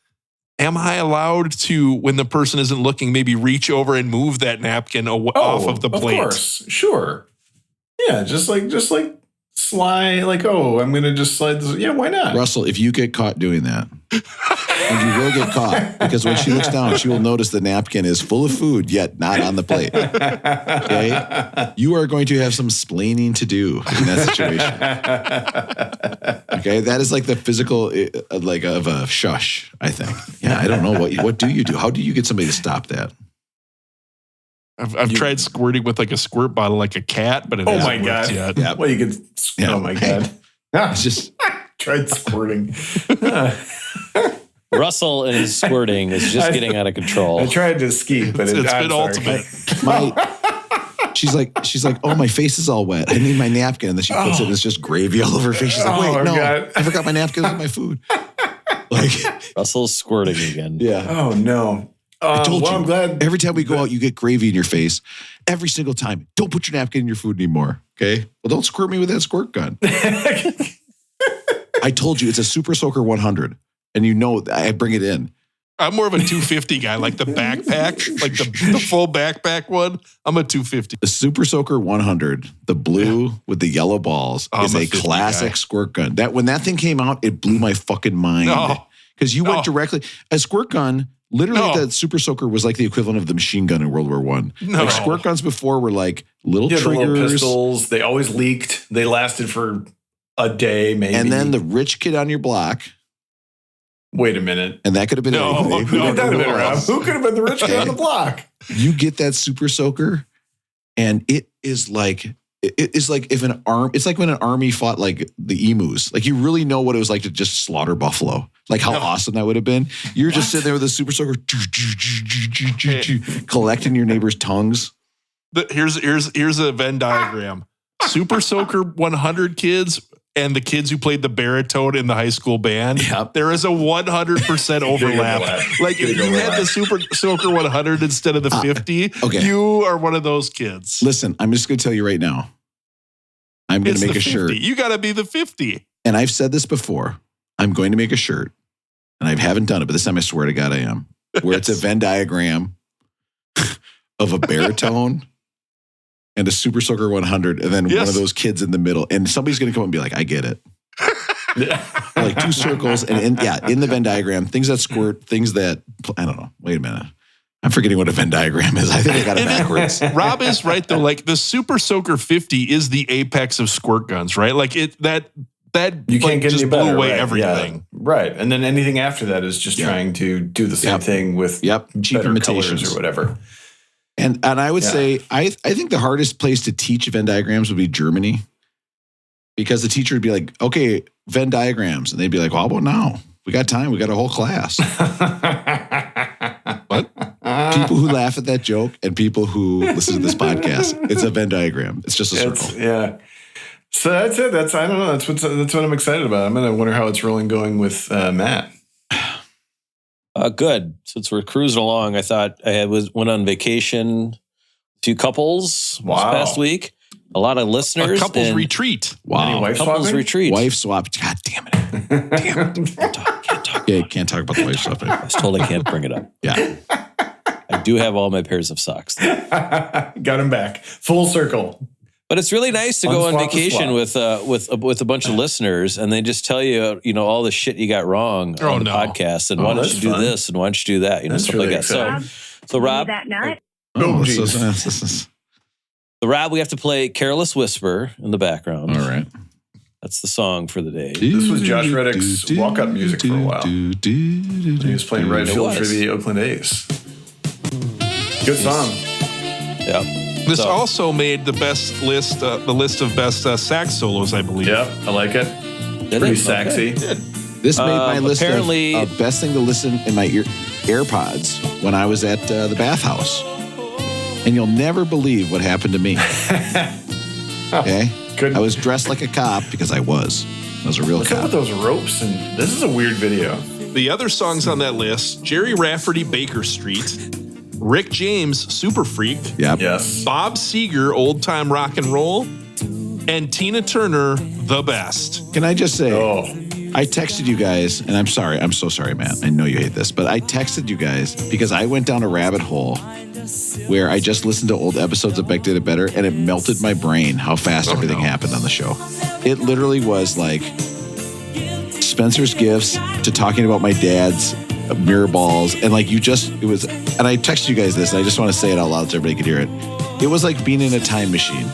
am I allowed to, when the person isn't looking, maybe reach over and move that napkin off of the plate? Of course, sure. Yeah, just like slide. Like, I'm gonna just slide this. Yeah, why not? Russell, if you get caught doing that, And you will get caught because when she looks down, she will notice the napkin is full of food, yet not on the plate. Okay? You are going to have some splaining to do in that situation. Okay? That is like the physical, like of a shush, I think. Yeah, I don't know. What do you do? How do you get somebody to stop that? I've tried squirting with like a squirt bottle like a cat, but it Oh hasn't my worked God. yet. Yeah. Well, you could. Yeah. Oh my God. It's just, Tried squirting. Russell and his squirting is just getting out of control. I tried to ski, but It's I'm been sorry. ultimate. she's like, oh, my face is all wet. I need my napkin. And then she puts it and it's just gravy all over her face. She's like, wait, Oh, no, God. I forgot my napkin with my food. Like, Russell's squirting again. yeah. Oh no. I told well, you. I'm glad. Every time we go out, you get gravy in your face. Every single time. Don't put your napkin in your food anymore. Okay? Well, don't squirt me with that squirt gun. I told you it's a Super Soaker 100. And you know I bring it in. I'm more of a 250 guy, like the backpack, like the full backpack one. I'm a 250. The Super Soaker 100, the blue with the yellow balls, I'm is a a 50 classic guy. squirt gun. That when that thing came out, it blew my fucking mind. No. Because you went No. directly a squirt gun. Literally, No. the Super Soaker was like the equivalent of the machine gun in World War I. No. Like squirt guns before were like little Yeah, the little triggers. pistols. They always leaked. They lasted for a day, maybe. And then the rich kid on your block, Wait a minute. and that could have been No, anybody. Who could that have been, Rob? Who could have been the rich kid on the block? You get that Super Soaker, and it is like if an arm. It's like when an army fought like the emus. Like you really know what it was like to just slaughter buffalo. Like how awesome that would have been. You're just sitting there with a Super Soaker, collecting your neighbor's tongues. Here's a Venn diagram. Super Soaker 100 kids and the kids who played the baritone in the high school band. Yep. There is a 100% overlap. Like if you had the Super Soaker 100 instead of the 50, okay. you are one of those kids. Listen, I'm just going to tell you right now. I'm going It's to make the a 50. shirt, You got to be the 50. and I've said this before. I'm going to make a shirt, and I haven't done it, but this time I swear to God I am. Where it's a Venn diagram of a baritone and a Super Soaker 100, and then one Yes. of those kids in the middle, and somebody's going to come and be like, "I get it." Like two circles, and in the Venn diagram, things that squirt, things that I don't know. Wait a minute, I'm forgetting what a Venn diagram is. I think I got it backwards. Rob is right though. Like the Super Soaker 50 is the apex of squirt guns, right? Like that You can't like, get just any blew better. away Right? everything. Yeah. Right. And then anything after that is just trying to do the same Yep. thing with Cheap better imitations colors or whatever. And I would say I think the hardest place to teach Venn diagrams would be Germany, because the teacher would be like, "Okay, Venn diagrams," and they'd be like, "Well, how about now? We got time. We got a whole class." What? People who laugh at that joke and people who listen to this podcast, it's a Venn diagram. It's just a circle. Yeah. So that's it. I don't know. That's what I'm excited about. I'm gonna wonder how it's going with Matt. Good. Since we're cruising along, I thought went on vacation. A few couples this past week. A lot of listeners. A couples and retreat. Any Wow. wife couples swapping? retreat. Wife swap. God damn it. Can't talk. Yeah, can't talk about the wife swapping. I was told I can't bring it up. Yeah. I do have all my pairs of socks. Got him back. Full circle. But it's really nice to go on Unswap to vacation swap. with a bunch of listeners, and they just tell you, all the shit you got wrong on the podcast, and why don't that's you do fun. this, and why don't you do that, That's stuff really like that. exciting. So Rob, that nut? Oh, geez. this is we have to play "Careless Whisper" in the background. all right. That's the song for the day. This was Josh Reddick's walk-up music for a while. He was playing right It field for was. the Oakland A's. Good song. Yeah. This So- also made the best list, the list of best sax solos, I believe. Yep, I like it. Did Pretty it? sexy. This made my list apparently- of best thing to listen in my AirPods when I was at the bathhouse. And you'll never believe what happened to me. Okay? Good. I was dressed like a cop because I was. I was a real What's up cop. with those ropes? And this is a weird video. The other songs on that list: Jerry Rafferty, Baker Street; Rick James, Super Freak; Yep. Yes. Bob Seger, Old Time Rock and Roll; and Tina Turner, The Best. Can I just say, Oh, I texted you guys, and I'm sorry. I'm so sorry, Matt. I know you hate this, but I texted you guys because I went down a rabbit hole where I just listened to old episodes of Beck Did It Better, and it melted my brain how fast everything happened on the show. It literally was like Spencer's Gifts to talking about my dad's mirror balls, and like it was, and I texted you guys this, and I just want to say it out loud so everybody could hear it. It was like being in a time machine.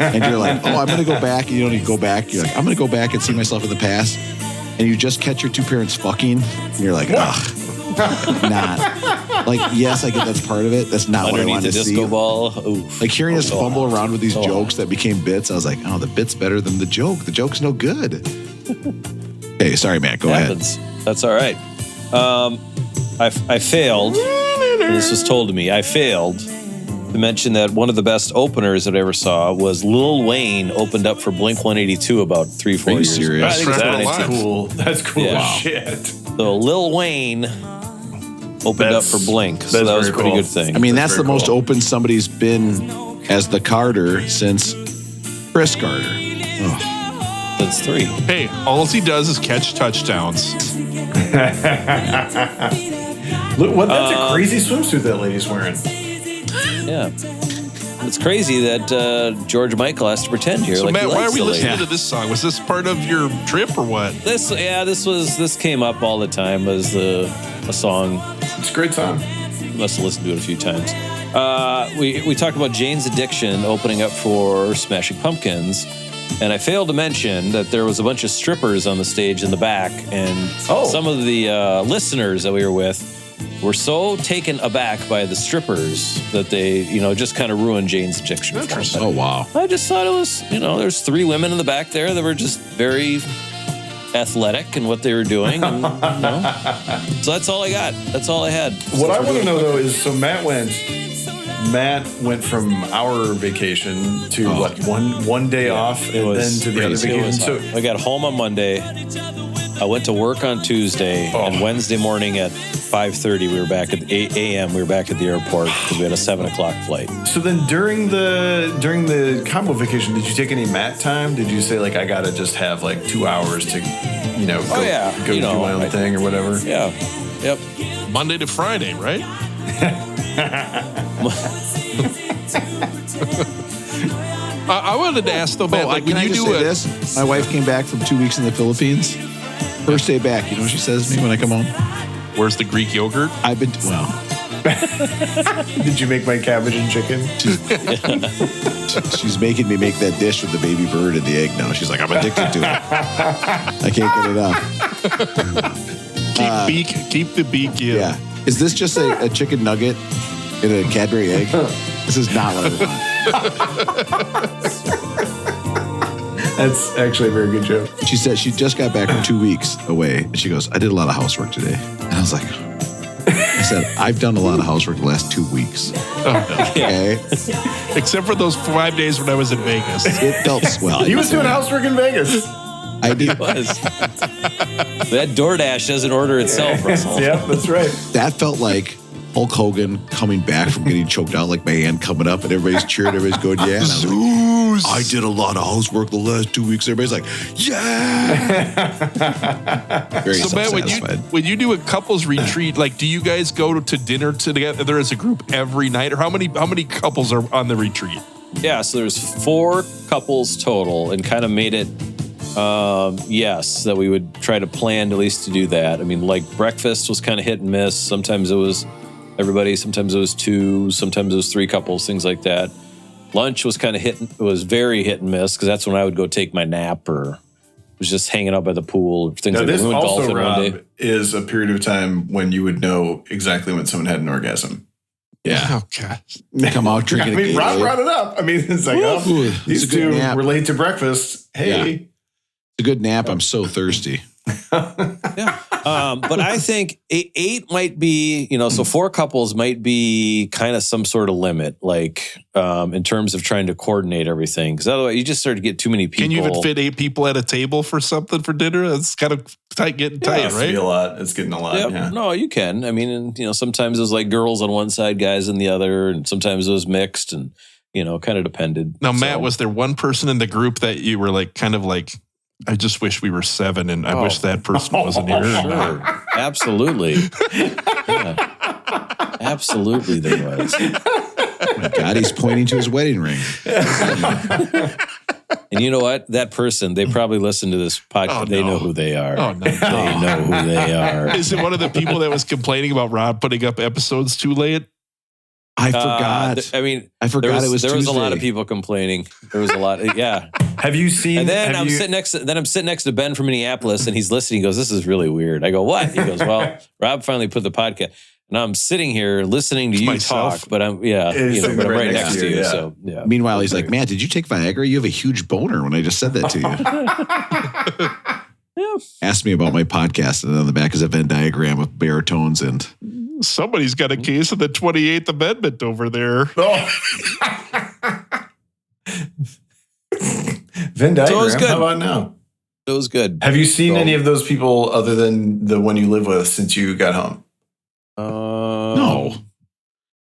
And you're like, oh, I'm going to go back. And you don't need to go back. You're like, I'm going to go back and see myself in the past. And you just catch your two parents fucking. And you're like, ugh. Not. Like, yes, I get that's part of it. That's not what I Underneath wanted the to see. disco ball. Oof. Like hearing us fumble around with these Oh. jokes that became bits, I was like, oh, the bit's better than the joke. The joke's no good. Hey, sorry, Matt. Go ahead. Happens. That's all right. I failed. And this was told to me. I failed to mention that one of the best openers that I ever saw was Lil Wayne opened up for Blink 182 about 3-4 Are you years serious? ago. I think it's Forever about Alive. 92. Cool. That's cool Yeah. as shit. So Lil Wayne opened up for Blink. So that's that was a very pretty cool. good thing. I mean, that's Very the most cool. open somebody's been as the Carter since Chris Carter. That's 3. Hey, all he does is catch touchdowns. Look, what? That's a crazy swimsuit that lady's wearing. Yeah. It's crazy that George Michael has to pretend here. So like Matt, he why are likes we the listening lady. to this song? Was this part of your trip or what? This came up all the time as a song. It's a great song. Must have listened to it a few times. We talked about Jane's Addiction opening up for Smashing Pumpkins, and I failed to mention that there was a bunch of strippers on the stage in the back, and some of the listeners that we were with were so taken aback by the strippers that they, just kind of ruined Jane's Addiction. for them. Oh, wow. I just thought it was, there's 3 women in the back there that were just very athletic in what they were doing. And, so that's all I got. That's all I had. What I want to know though is, so Matt went from our vacation to what, one day off, and then to the other vacation. So I got home on Monday. I went to work on Tuesday, and Wednesday morning at 5:30, we were back at 8 a.m. We were back at the airport because we had a 7 o'clock flight. So then during the combo vacation, did you take any Matt time? Did you say like, I gotta just have like 2 hours to, go do my own thing or whatever? Yeah. Yep. Monday to Friday, right? I wanted to ask though, Matt, like can when I you just do say it, this? My wife came back from 2 weeks in the Philippines. First day back, you know what she says to me when I come home? where's the Greek yogurt? I've been, Did you make my cabbage and chicken? she's making me make that dish with the baby bird and the egg now. She's like, I'm addicted to it. I can't get enough. Keep the beak in. Yeah. Is this just a chicken nugget in a Cadbury egg? This is not what I want. That's actually a very good joke. She said she just got back from 2 weeks away, and she goes, I did a lot of housework today. And I was like, I said, I've done a lot of housework the last 2 weeks. Okay. Except for those 5 days when I was in Vegas. It felt swell. He was doing housework in Vegas. I did. That DoorDash doesn't order itself, Russell. Yeah, that's right. That felt like Hulk Hogan coming back from getting choked out, like my hand coming up, and everybody's cheering, everybody's going, yeah. And I was like, I did a lot of housework the last 2 weeks. Everybody's like, yeah. Very So Matt, self-satisfied. when you do a couples retreat, like, do you guys go to dinner together as a group every night, or how many couples are on the retreat? Yeah, so there's 4 couples total, and kind of made it, yes, that we would try to plan at least to do that. I mean, like breakfast was kind of hit and miss. Sometimes it was everybody, sometimes it was 2, sometimes it was 3 couples, things like that. Lunch was kind of very hit and miss because that's when I would go take my nap or was just hanging out by the pool, things Now, like that. this We went also, golfing one day. Rob, is a period of time when you would know exactly when someone had an orgasm. Yeah. Oh God. Come out drinking I mean, a Rob Gatorade. brought it up. I mean, it's like, Ooh, oh, it's these a good two nap. were late to breakfast. Hey. It's a good nap. I'm so thirsty. Yeah. But I think 8 might be, so 4 couples might be kind of some sort of limit, like in terms of trying to coordinate everything. Because otherwise, you just start to get too many people. Can you even fit 8 people at a table for something for dinner? It's kind of getting tight, It's right? a lot. It's getting a lot. Yep. Yeah. No, you can. I mean, and, sometimes it was like girls on one side, guys on the other, and sometimes it was mixed, and kind of depended. Now, Matt, So- was there one person in the group that you were like, kind of like, I just wish we were 7, and I wish that person wasn't here? Sure. Absolutely. Yeah. Absolutely, there was. Oh my God, he's pointing to his wedding ring. And you know what? That person, they probably listen to this podcast. Oh, They no. know who they are. Oh, no. They know who they are. Is it one of the people that was complaining about Rob putting up episodes too late? I forgot. I mean, I forgot it was there was a lot of Tuesday. people complaining. There was a lot. Yeah. Have you seen? And then have I'm you- sitting next to Ben from Minneapolis, and he's listening. He goes, "This is really weird." I go, "What?" He goes, "Well, Rob finally put the podcast." And I'm sitting here listening to you myself. talk, but I'm but I'm right next to you. yeah. So yeah. Meanwhile, he's like, "Man, did you take Viagra? You have a huge boner." When I just said that to you, asked me about my podcast, and on the back is a Venn diagram with baritones and. Somebody's got a case of the 28th Amendment over there. Venn diagram. So it was good. How about now? It was good. Have you seen any of those people other than the one you live with since you got home? No.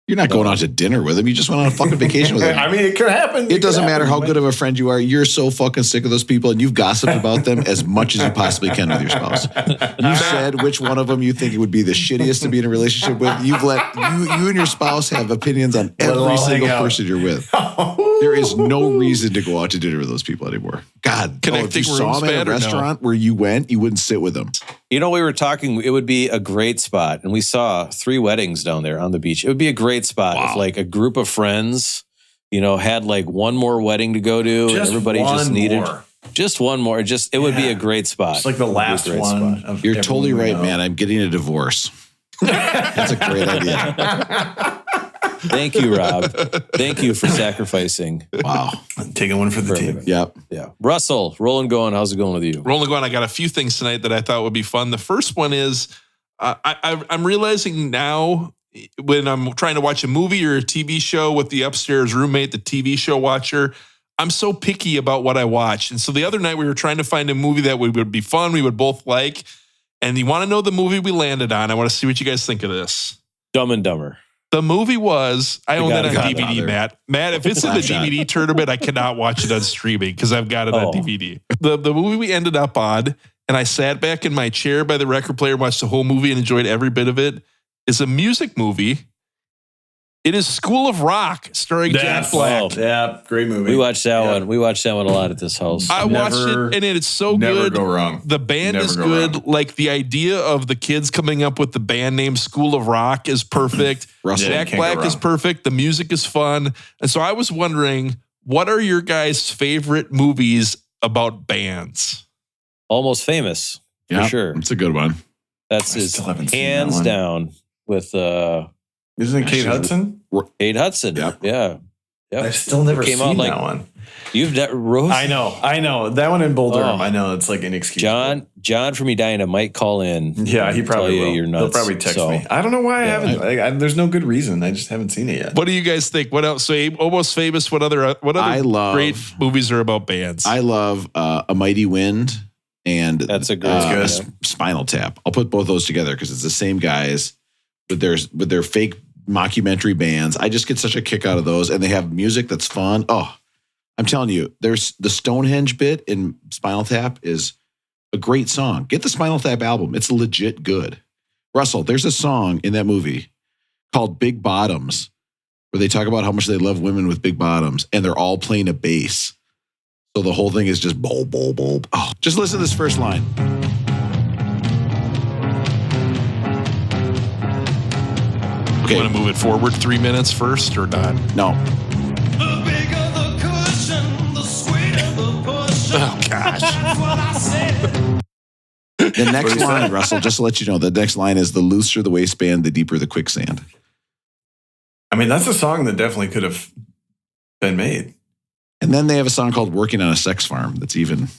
You're not going out to dinner with him. You just went on a fucking vacation with him. I mean, it could happen. It doesn't matter how good of a friend you are. You're so fucking sick of those people, and you've gossiped about them as much as you possibly can with your spouse. You said which one of them you think it would be the shittiest to be in a relationship with. You've let you and your spouse have opinions on Let them every all single hang out. person you're with. There is no reason to go out to dinner with those people anymore. God, if Connecting you saw rooms them at bad a or no? restaurant where you went, you wouldn't sit with them. You know, we were talking, it would be a great spot. And we saw 3 weddings down there on the beach. It would be a great spot if like a group of friends, had like one more wedding to go to and everybody just needed just one more. It would be a great spot. It's like the It would be a last great one. spot. Of You're totally everyone we right, know. man. I'm getting a divorce. That's a great idea. Thank you, Rob. Thank you for sacrificing. Wow. Taking one for the team. Yep. Yeah. Russell, rolling going. How's it going with you? Rolling on, I got a few things tonight that I thought would be fun. The first one is I'm realizing now when I'm trying to watch a movie or a TV show with the upstairs roommate, the TV show watcher, I'm so picky about what I watch. And so the other night we were trying to find a movie that would be fun, we would both like. And you want to know the movie we landed on? I want to see what you guys think of this. Dumb and Dumber. The movie was, I own that on DVD, Godfather. Matt. Matt, if it's in the Slapshot. DVD tournament, I cannot watch it on streaming because I've got it on Oh. DVD. The movie we ended up on, and I sat back in my chair by the record player, watched the whole movie and enjoyed every bit of it, is a music movie. It is School of Rock, starring Jack Black. Yeah, great movie. We watched that Yeah. one. We watched that one a lot at this house. I watched Never- it, and it's so Never good. go wrong. The band Never is go good. wrong. Like the idea of the kids coming up with the band name School of Rock is perfect. Russell. Jack can't go Black is wrong. perfect. The music is fun. And so I was wondering, what are your guys' favorite movies about bands? Almost Famous, for Yep. sure. It's a good one. That's I his still haven't seen that hands one. down with Isn't it Kate Actually, Hudson? Kate Hudson. Yep. Yeah. Yep. I've still never Came seen out like that one. Rose. I know. That one in Bull Durham. Oh. I know it's like inexcusable. John from Edina might call in. Yeah, he and probably tell you will. you're nuts. He'll probably text So, me. I don't know why I Yeah. haven't. There's no good reason. I just haven't seen it yet. What do you guys think? What else? So Almost Famous. What other I love- great movies are about bands? I love A Mighty Wind and That's a great That's one. Spinal Tap. I'll put both those together because it's the same guys with their fake mockumentary bands. I just get such a kick out of those, and they have music that's fun. Oh, I'm telling you, there's the Stonehenge bit in Spinal Tap is a great song. Get the Spinal Tap album; it's legit good. Russell, there's a song in that movie called "Big Bottoms" where they talk about how much they love women with big bottoms, and they're all playing a bass. So the whole thing is just bowl, bowl, bowl. Oh, just listen to this first line. You Okay, want to move it forward 3 minutes first or not? no. Oh gosh. The next line, Russell, just to let you know, the next line is the looser the waistband, the deeper the quicksand. I mean, that's a song that definitely could have been made. And then they have a song called Working on a Sex Farm that's even.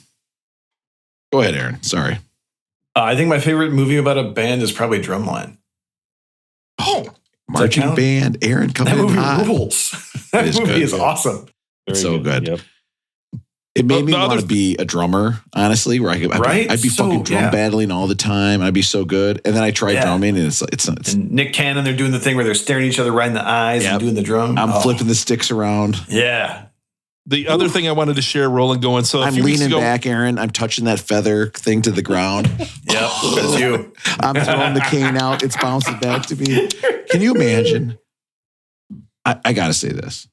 Go ahead, Aaron. Sorry. I think my favorite movie about a band is probably Drumline. Oh, marching count? band. Aaron coming That in movie hot. rules. That is movie good, is yeah. awesome. It's so good. Yep. It made me The other want to be a drummer, honestly, where I'd be So, fucking drum yeah. battling all the time. I'd be so good. And then I tried Yeah. drumming, and it's And Nick Cannon, they're doing the thing where they're staring each other right in the eyes Yep. and doing the drum. I'm Oh, flipping the sticks around. Yeah. The other thing I wanted to share, Roland, going. So a I'm few weeks leaning ago, back, Aaron. I'm touching that feather thing to the ground. Yep. That's you. I'm throwing the cane out. It's bouncing back to me. Can you imagine? I got to say this.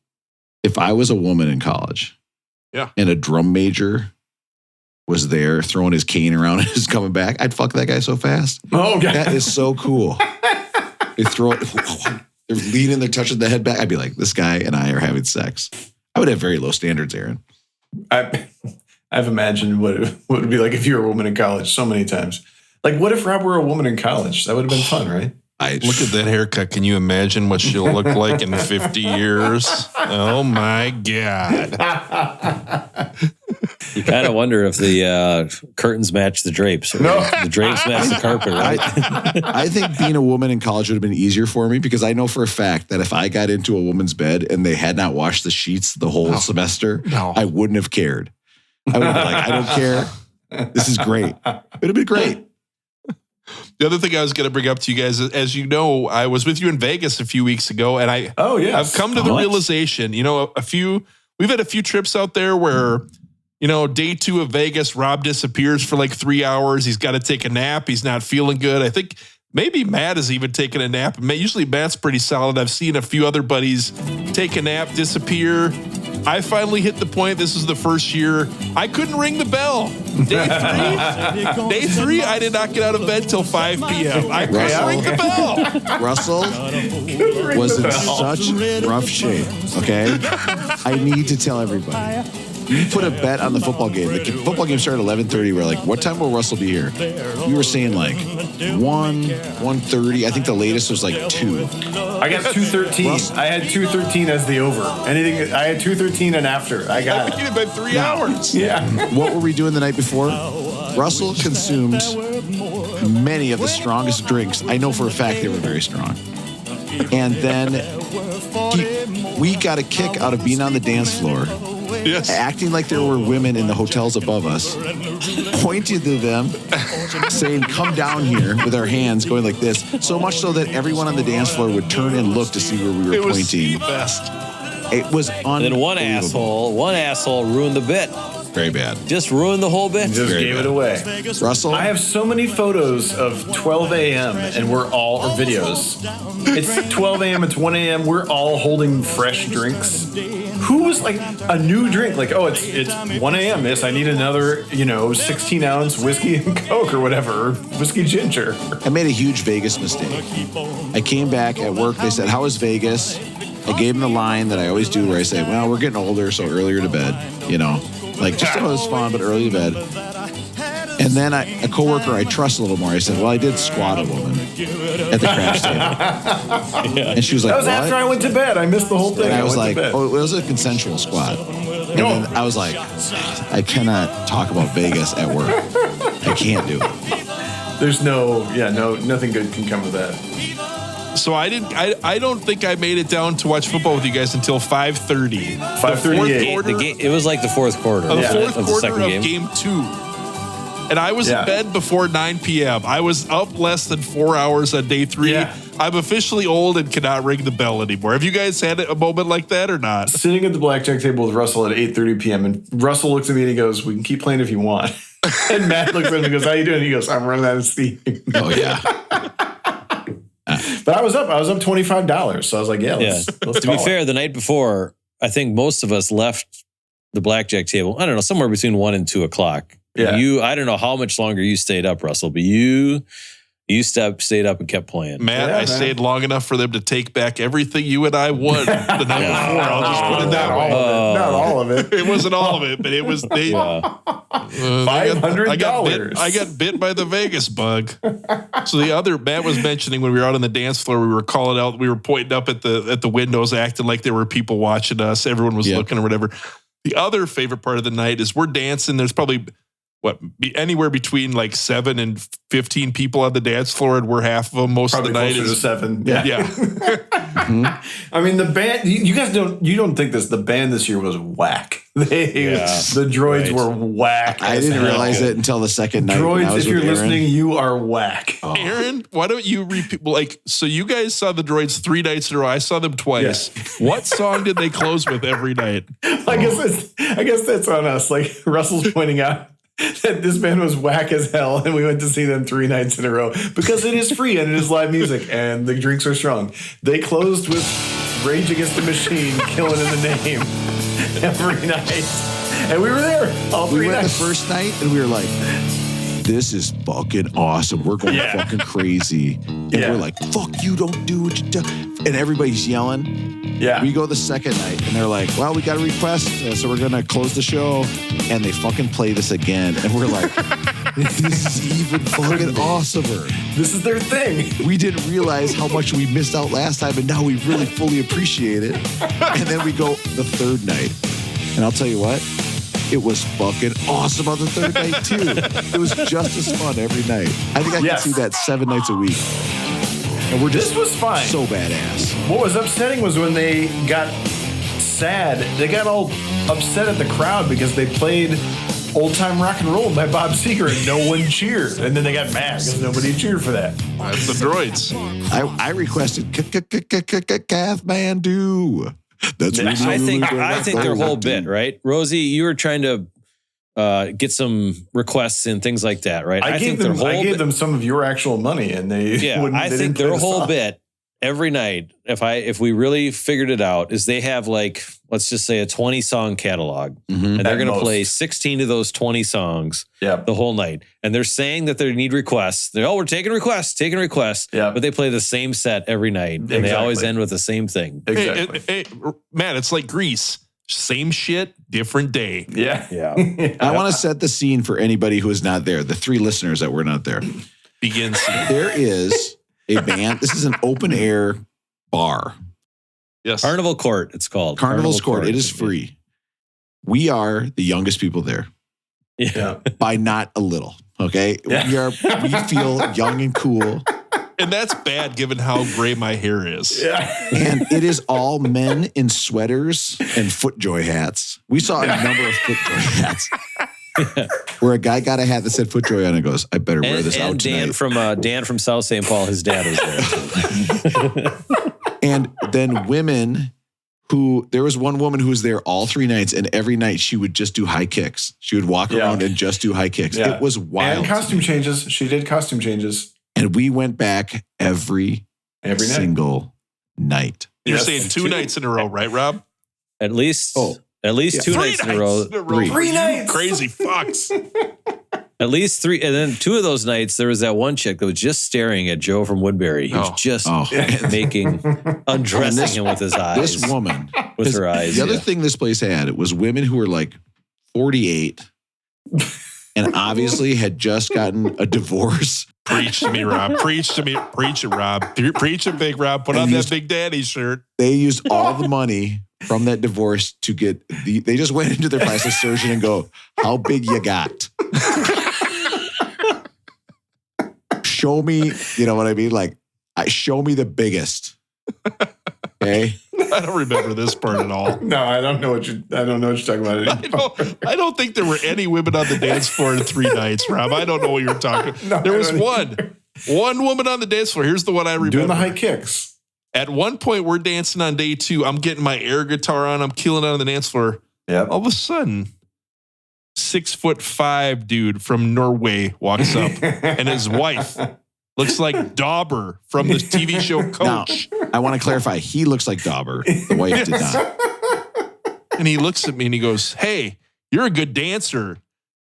If I was a woman in college Yeah. and a drum major was there throwing his cane around and is coming back, I'd fuck that guy so fast. Oh, God. That is so cool. They throw it, they're leaning, they're touching the head back. I'd be like, this guy and I are having sex. I would have very low standards, Aaron. I've imagined what it would be like if you were a woman in college so many times. Like, what if Rob were a woman in college? That would have been fun, right? Look at that haircut. Can you imagine what she'll look like in 50 years? Oh, my God. You kind of wonder if the curtains match the drapes, or the drapes match the carpet, right? I think being a woman in college would have been easier for me because I know for a fact that if I got into a woman's bed and they had not washed the sheets the whole semester, I wouldn't have cared. I would have been like, I don't care. This is great. It would have been great. The other thing I was going to bring up to you guys, as you know, I was with you in Vegas a few weeks ago, and I've come to the realization, we've had a few trips out there where, day 2 of Vegas, Rob disappears for like 3 hours. He's got to take a nap. He's not feeling good. I think maybe Matt has even taken a nap. Usually Matt's pretty solid. I've seen a few other buddies take a nap, disappear. I finally hit the point. This is the first year I couldn't ring the bell. Day 3, I did not get out of bed till 5 p.m. I couldn't ring the bell. Russell was in such rough shape, okay? I need to tell everybody. You put a bet on the football game. The football game started at 11:30. We're like, what time will Russell be here? We were saying like 1:30. I think the latest was like 2. I got 2:13. I had 2:13 as the over. I had 2:13 and after. I got it. You've been 3 hours. Yeah. What were we doing the night before? Russell consumed many of the strongest drinks. I know for a fact they were very strong. And then we got a kick out of being on the dance floor. Yes. Acting like there were women in the hotels above us, pointing to them, saying, come down here with our hands going like this, so much so that everyone on the dance floor would turn and look to see where we were pointing. The best. It was unbelievable. Then one asshole ruined the bit. Very bad. Just ruined the whole bit. Just gave it away. Russell? I have so many photos of 12 a.m. and we're all, or videos. It's 12 a.m. It's 1 a.m. We're all holding fresh drinks. Who was like a new drink? Like, oh, it's 1 a.m. Miss, I need another, 16-ounce whiskey and Coke or whatever, or whiskey ginger. I made a huge Vegas mistake. I came back at work. They said, how was Vegas? I gave them the line that I always do where I say, well, we're getting older, so earlier to bed, Like, just thought it was fun, but early to bed. And then a coworker I trust a little more, I said, well, I did squat a woman at the craps table. And she was like, that was what? after I went to bed. I missed the whole thing. And I was went like, to bed. oh, it was a consensual squat. And then I was like, I cannot talk about Vegas at work. I can't do it. There's nothing good can come of that. So I don't think I made it down to watch football with you guys until 5:30. 5:38. It was like the fourth quarter. The fourth of the quarter second of game. game 2. And I was in bed before 9 p.m. I was up less than 4 hours on day 3. Yeah. I'm officially old and cannot ring the bell anymore. Have you guys had a moment like that or not? Sitting at the blackjack table with Russell at 8:30 p.m. and Russell looks at me and he goes, we can keep playing if you want. And Matt looks at him and goes, how you doing? He goes, I'm running out of steam. Oh, yeah. But I was up $25. So I was like, let's To be fair, the night before, I think most of us left the blackjack table, I don't know, somewhere between 1 and 2 o'clock. Yeah. I don't know how much longer you stayed up, Russell, but you stayed up and kept playing. Matt, I stayed long enough for them to take back everying you and I won the night before. I'll just put it that way. Not all of it. It wasn't all of it, but it was $500. I got bit by the Vegas bug. So Matt was mentioning when we were out on the dance floor, we were calling out, we were pointing up at the windows, acting like there were people watching us. Everyone was looking or whatever. The other favorite part of the night is we're dancing. There's probably anywhere between like 7 and 15 people on the dance floor, and we're half of them most Probably of the night. closer to 7. Yeah. I mean, the band, you guys don't think this, the band this year was whack. The droids were whack. I didn't realize it until the second night. Droids, if you're listening, you are whack. Oh. Aaron, why don't you repeat? So you guys saw the droids 3 nights in a row. I saw them twice. Yeah. What song did they close with every night? I guess that's on us. Like Russell's pointing out that this band was whack as hell, and we went to see them 3 nights in a row because it is free and it is live music and the drinks are strong. They closed with Rage Against the Machine, Killing in the Name every night. And we were there all We three went nights. the first night and we were like, this is fucking awesome. We're going Yeah. fucking crazy. And Yeah. we're like, fuck you, don't do what you do. And everybody's yelling. Yeah. We go the second night and they're like, well, we got a request, so we're going to close the show. And they fucking play this again. And we're like, this is even fucking awesomer. This is their thing. We didn't realize how much we missed out last time, and now we really fully appreciate it. And then we go the third night. And I'll tell you what, it was fucking awesome on the third night, too. It was just as fun every night. I think I Yes. could see that 7 nights a week. And we're just This was fine. so badass. What was upsetting was when they got sad. They got all upset at the crowd because they played Old Time Rock and Roll by Bob Seger and no one cheered. And then they got mad because nobody cheered for that. That's the droids. I requested Kathmandu. That's really, I think really their whole good. bit, right? Rosie, you were trying to get some requests and things like that, right? I gave them some of your actual money and they Yeah, wouldn't. I they think didn't play their the whole song. bit every night, if we really figured it out, is they have like, let's just say a 20 song catalog, Mhm. and they're At going to most. play 16 of those 20 songs Yeah. the whole night. And they're saying that they need requests. We're taking requests. Yeah. But they play the same set every night, and they always Exactly. end with the same thing. Exactly. Hey, man, it's like Grease. Same shit, different day. Yeah. Yeah. I want to set the scene for anybody who is not there, the 3 listeners that were not there. Begin scene. There is a band. This is an open air bar. Yes. Carnival Court, it's called. Carnival's Court. It is free. We are the youngest people there Yeah. by not a little. Okay. Yeah. We feel young and cool. And that's bad given how gray my hair is. Yeah. And it is all men in sweaters and FootJoy hats. We saw a number of FootJoy hats. Where a guy got a hat that said FootJoy on it and goes, I better wear this out And tonight. Dan from South St. Paul, his dad was there. And then women there was one woman who was there all 3 nights, and every night she would just do high kicks. She would walk Yeah. around and just do high kicks. Yeah. It was wild. And costume changes. She did costume changes And we went back every every night. single night. You're Yes. saying 2 nights in a row, right, Rob? At least Oh. 2 nights in a row. Three. 3 nights. Crazy fucks. At least 3. And then 2 of those nights, there was that one chick that was just staring at Joe from Woodbury. He was just undressing him with his eyes. This woman, with her eyes. the other yeah. thing this place had, it was women who were like 48 and obviously had just gotten a divorce. Preach to me, Rob. Preach to me. Preach it, Rob. Preach it, Big Rob. Put And on you that just- Big Daddy shirt. They used all the money from that divorce to get they just went into their plastic surgeon and go, how big you got? Show me, you know what I mean? Like, show me the biggest. Okay. I don't remember this part at all. No, I don't know what you're talking about. I don't think there were any women on the dance floor in 3 nights, Rob. I don't know what you're talking. No, There I was don't one woman on the dance floor. Here's the one I remember. Doing the high kicks. At one point, we're dancing on day 2. I'm getting my air guitar on. I'm killing it on the dance floor. Yep. All of a sudden, 6'5" dude from Norway walks up, and his wife looks like Dauber from the TV show Coach. Now, I want to clarify. He looks like Dauber. The wife did not. And he looks at me and he goes, "Hey, you're a good dancer.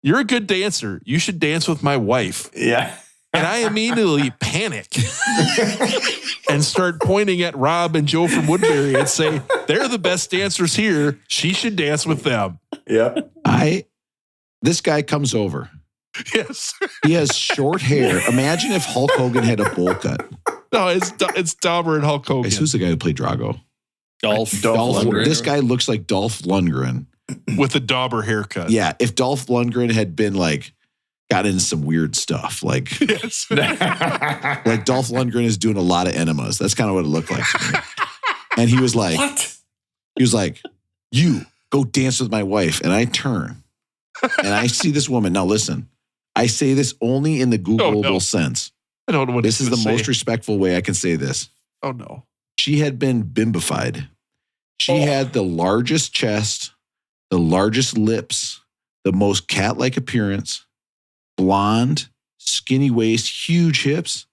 You're a good dancer. You should dance with my wife." Yeah. And I immediately panic and start pointing at Rob and Joe from Woodbury and say, "They're the best dancers here. She should dance with them." Yep. This guy comes over. Yes. He has short hair. Imagine if Hulk Hogan had a bowl cut. No, it's Dauber and Hulk Hogan. Who's the guy who played Drago? Dolph Lundgren. This guy looks like Dolph Lundgren. With a Dauber haircut. Yeah, if Dolph Lundgren had been like got into some weird stuff, like Yes. like Dolph Lundgren is doing a lot of enemas. That's kind of what it looked like to me. And he was like, What? he was like, you go dance with my wife. And I turn and I see this woman. Now listen, I say this only in the Googleable sense. I don't know what This he's is the gonna most say. respectful way I can say this. Oh, no. She had been bimbified. She had the largest chest, the largest lips, the most cat-like appearance, blonde, skinny waist, huge hips.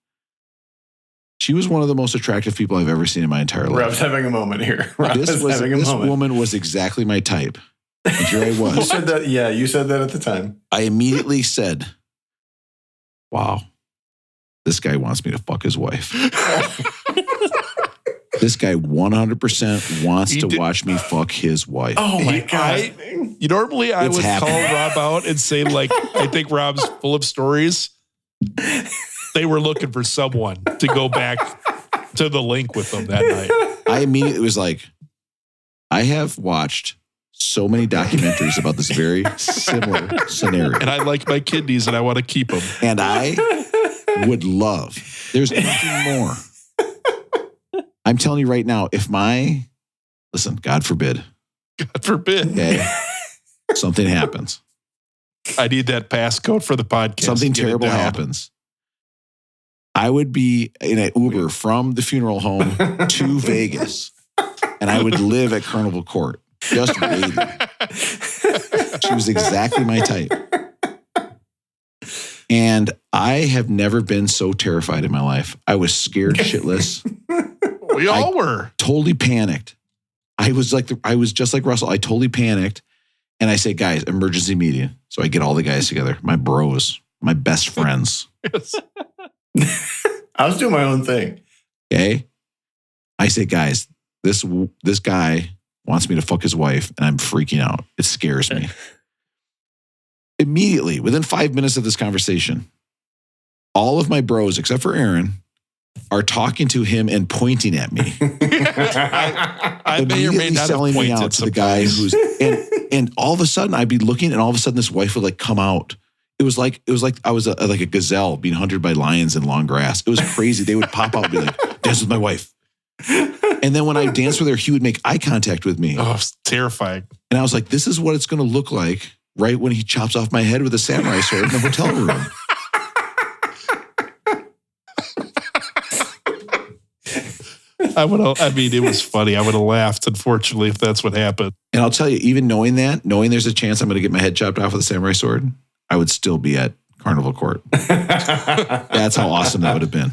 She was one of the most attractive people I've ever seen in my entire life. Rob's having a moment here. Rob's This having a moment. woman was exactly my type. And here I You was. said that. Yeah, you said that at the time. I immediately said, wow, this guy wants me to fuck his wife. This guy 100% wants He to did- watch me fuck his wife. Oh my God. god! Normally I It's would happening. call Rob out and say, like, I think Rob's full of stories. They were looking for someone to go back to the link with them that night. I immediately was like, I have watched so many documentaries about this very similar scenario. And I like my kidneys and I want to keep them. And I would love, there's nothing more. I'm telling you right now, listen, God forbid, God forbid. okay, something happens. I need that passcode for the podcast. Something Get it terrible down. happens. I would be in an Uber from the funeral home to Vegas, and I would live at Carnival Court, just waiting. She was exactly my type. And I have never been so terrified in my life. I was scared shitless, We all were. totally panicked. I was just like Russell. I totally panicked. And I say, guys, emergency meeting. So I get all the guys together, my bros, my best friends. I was doing my own thing. Okay. I say, guys, this guy wants me to fuck his wife, and I'm freaking out. It scares me. Immediately, within 5 minutes of this conversation, all of my bros, except for Aaron, are talking to him and pointing at me. I may or may Immediately not have selling me pointed out to the guy sometimes. who's and all of a sudden I'd be looking, and all of a sudden this wife would like come out. It was like I was like a gazelle being hunted by lions in long grass. It was crazy. They would pop out and be like, dance with my wife. And then when I danced with her, he would make eye contact with me. Oh, it's terrifying. And I was like, this is what it's going to look like right when he chops off my head with a samurai sword in the hotel room. It was funny. I would have laughed, unfortunately, if that's what happened. And I'll tell you, even knowing there's a chance I'm going to get my head chopped off with a samurai sword, I would still be at Carnival Court. That's how awesome that would have been.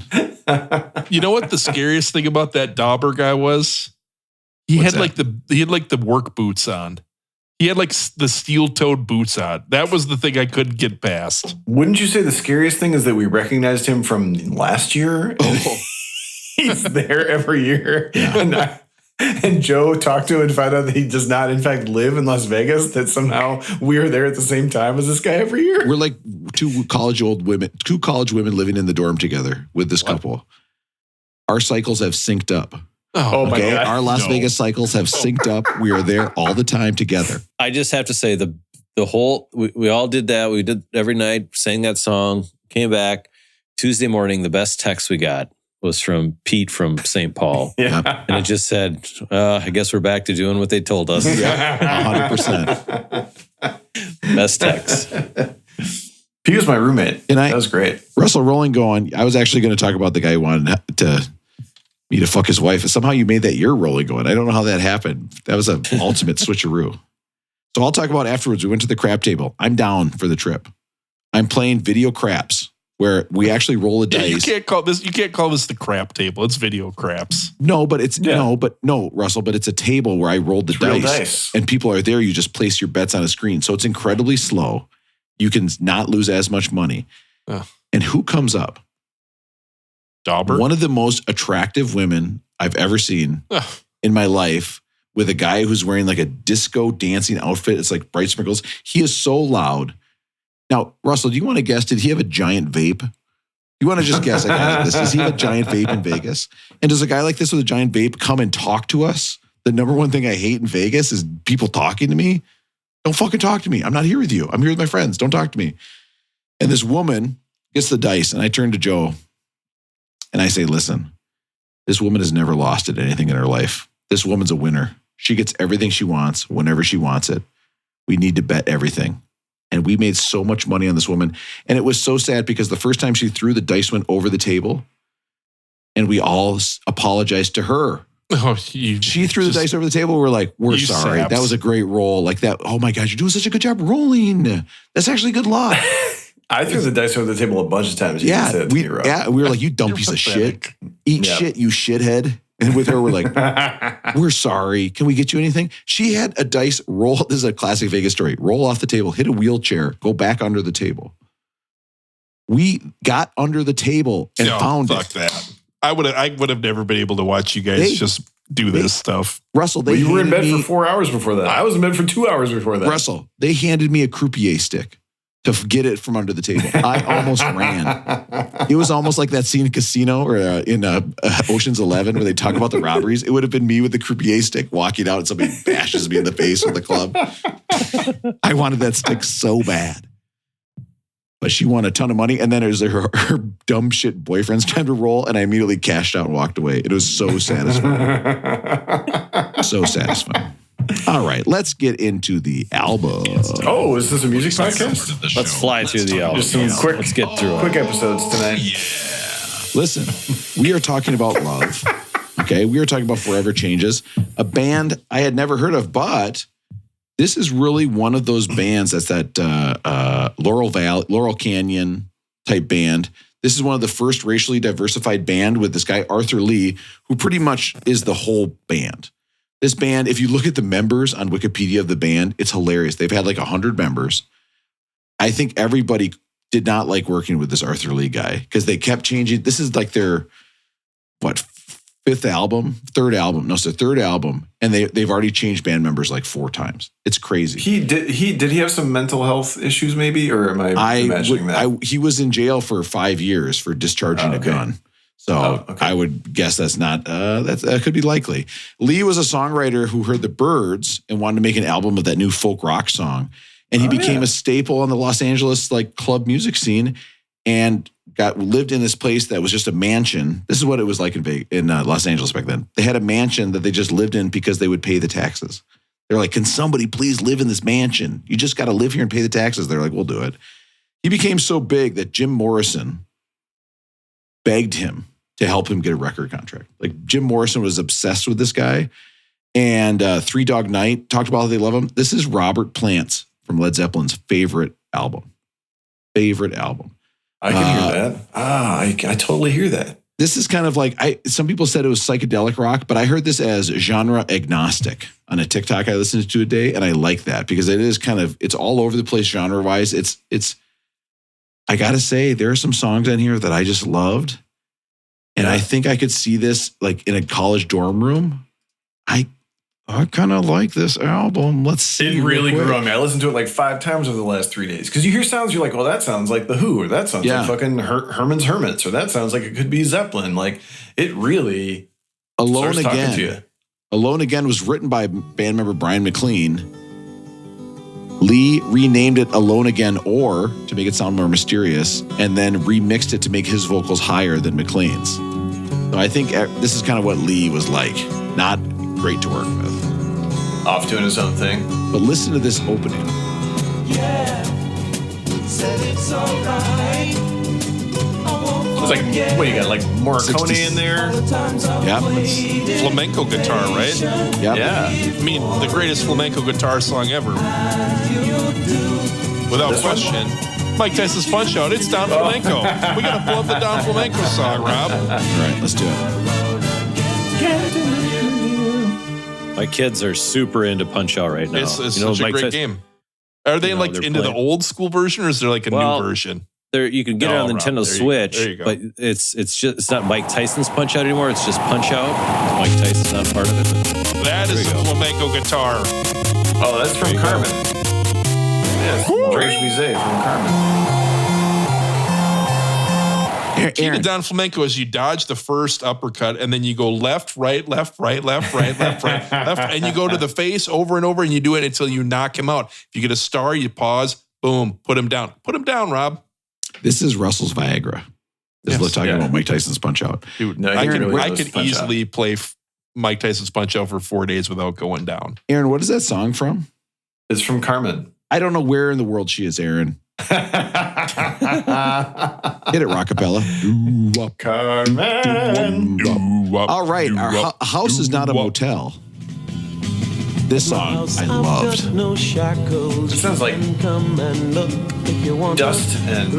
You know what the scariest thing about that Dauber guy was? He What's had like the work boots on. He had like the steel-toed boots on. That was the thing I couldn't get past. Wouldn't you say the scariest thing is that we recognized him from last year? Oh. He's there every year. Yeah. And Joe talked to him and found out that he does not, in fact, live in Las Vegas, that somehow we are there at the same time as this guy every year. We're like two college women living in the dorm together with this couple. Our cycles have synced up. Oh my Okay, God. our Las No. Vegas cycles have synced up. We are there all the time together. I just have to say the whole we all did that. We did every night, sang that song, came back. Tuesday morning, the best text we got was from Pete from St. Paul. Yeah. And it just said, I guess we're back to doing what they told us. 100%. Best text. He was my roommate. And That was great. Russell Rolling going, I was actually going to talk about the guy who wanted me to fuck his wife. Somehow you made that your rolling going. I don't know how that happened. That was an ultimate switcheroo. So I'll talk about afterwards. We went to the crap table. I'm down for the trip. I'm playing video craps where we actually roll a Yeah, dice. you can't call this the crap table. It's video craps. No, but it's Yeah. no, Russell, but it's a table where I rolled the It's real dice, dice. and people are there. You just place your bets on a screen. So it's incredibly slow. You can not lose as much money. Ugh. And who comes up? Dauber. One of the most attractive women I've ever seen Ugh. in my life, with a guy who's wearing like a disco dancing outfit. It's like bright sprinkles. He is so loud. Now, Russell, do you want to guess? Did he have a giant vape? You want to just guess? I got this. Does he have a giant vape in Vegas? And does a guy like this with a giant vape come and talk to us? The number one thing I hate in Vegas is people talking to me. Don't fucking talk to me. I'm not here with you. I'm here with my friends. Don't talk to me. And this woman gets the dice, and I turn to Joe and I say, listen, this woman has never lost at anything in her life. This woman's a winner. She gets everything she wants whenever she wants it. We need to bet everything. And we made so much money on this woman. And it was so sad because the first time she threw, the dice went over the table. And we all apologized to her. Oh, She threw the dice over the table. We're like, we're You sorry. saps. That was a great roll. Like that. Oh my God, you're doing such a good job rolling. That's actually good luck. I threw the dice over the table a bunch of times. You can say that to me, Rob. We were like, you dumb You're piece of pathetic. shit. Eat Yeah. shit, you shithead. And with her, we're like, we're sorry. Can we get you anything? She had a dice roll. This is a classic Vegas story. Roll off the table, hit a wheelchair, go back under the table. We got under the table and found fuck it. that. I would have never been able to watch you guys just do this stuff. Russell, Well, you were in bed for 4 hours before that. I was in bed for 2 hours before that. Russell, they handed me a croupier stick to get it from under the table. I almost ran. It was almost like that scene in Casino or in Ocean's 11 where they talk about the robberies. It would have been me with the croupier stick walking out and somebody bashes me in the face with the club. I wanted that stick so bad. But she won a ton of money. And then it was her dumb shit boyfriend's time to roll. And I immediately cashed out and walked away. It was so satisfying. So satisfying. All right, let's get into the album. Oh, is this a music podcast? Let's fly through the album. Just some quick, Let's get through quick it. episodes tonight. Listen, we are talking about love. Okay, we are talking about Forever Changes, a band I had never heard of, but this is really one of those bands that's that Laurel Canyon type band. This is one of the first racially diversified band with this guy, Arthur Lee, who pretty much is the whole band. This band, if you look at the members on Wikipedia of the band, it's hilarious. They've had like 100 members. I think everybody did not like working with this Arthur Lee guy because they kept changing. This is like their, third album. No, third album. And they've already changed band members like 4 times. It's crazy. Did he have some mental health issues maybe? Or am I imagining that? He was in jail for 5 years for discharging a gun. So I would guess that's not, that could be likely. Lee was a songwriter who heard the Byrds and wanted to make an album of that new folk rock song. And he became a staple on the Los Angeles like club music scene and lived in this place that was just a mansion. This is what it was like in Los Angeles back then. They had a mansion that they just lived in because they would pay the taxes. They're like, can somebody please live in this mansion? You just got to live here and pay the taxes. They're like, we'll do it. He became so big that Jim Morrison begged him to help him get a record contract. Like Jim Morrison was obsessed with this guy. And Three Dog Night talked about how they love him. This is Robert Plant's from Led Zeppelin's favorite album. I can hear that. I totally hear that. This is kind of like, some people said it was psychedelic rock, but I heard this as genre agnostic on a TikTok I listened to today. And I like that because it is kind of, it's all over the place genre wise. It's, I got to say, there are some songs on here that I just loved. And I think I could see this like in a college dorm room. I kind of like this album. Let's see. It really grew on me. I listened to it like 5 times over the last 3 days. Because you hear sounds, you're like, well, that sounds like The Who, or that sounds like fucking Herman's Hermits, or that sounds like it could be Zeppelin. Like, it really Alone starts talking to you. Again. Alone Again was written by band member Brian McLean. Lee renamed it Alone Again Or to make it sound more mysterious, and then remixed it to make his vocals higher than McLean's. So I think this is kind of what Lee was like. Not great to work with. Off doing his own thing. But listen to this opening. It's like, what, you got like Morricone in there? Yep. Flamenco guitar, right? Yep. Yeah. I mean, the greatest flamenco guitar song ever. Without question. Mike Tyson's Punch Out. It's Don Flamenco. We got to pull up the Don Flamenco song, Rob. All right, let's do it. My kids are super into Punch Out right now. It's such a great game. Are they like they're into the playing- old school version, or is there like a new version? You can get it on the Rob, Nintendo there Switch, you go. but it's not Mike Tyson's Punch Out anymore. It's just Punch Out. Mike Tyson's not part of it. That is There the you go. flamenco guitar. Oh, that's from Carmen. Yeah, Drej Bizet from Carmen. Key to Aaron, Don Flamenco is you dodge the first uppercut and then you go left, right, left, right, left, right, left, right, left, and you go to the face over and over and you do it until you knock him out. If you get a star, you pause, boom, put him down. Put him down, Rob. this is Russell's Viagra. This is talking about Mike Tyson's Punch Out. Dude, No, I he can, really I does can Punch easily play Mike Tyson's Punch Out for 4 days without going down. Aaron, what is that song from? It's from Carmen. I don't know where in the world she is, Aaron. Hit it, Rockapella. Doo-wop, Carmen. doo-wop. All right, our house is not a motel. this song I loved. It sounds like dust and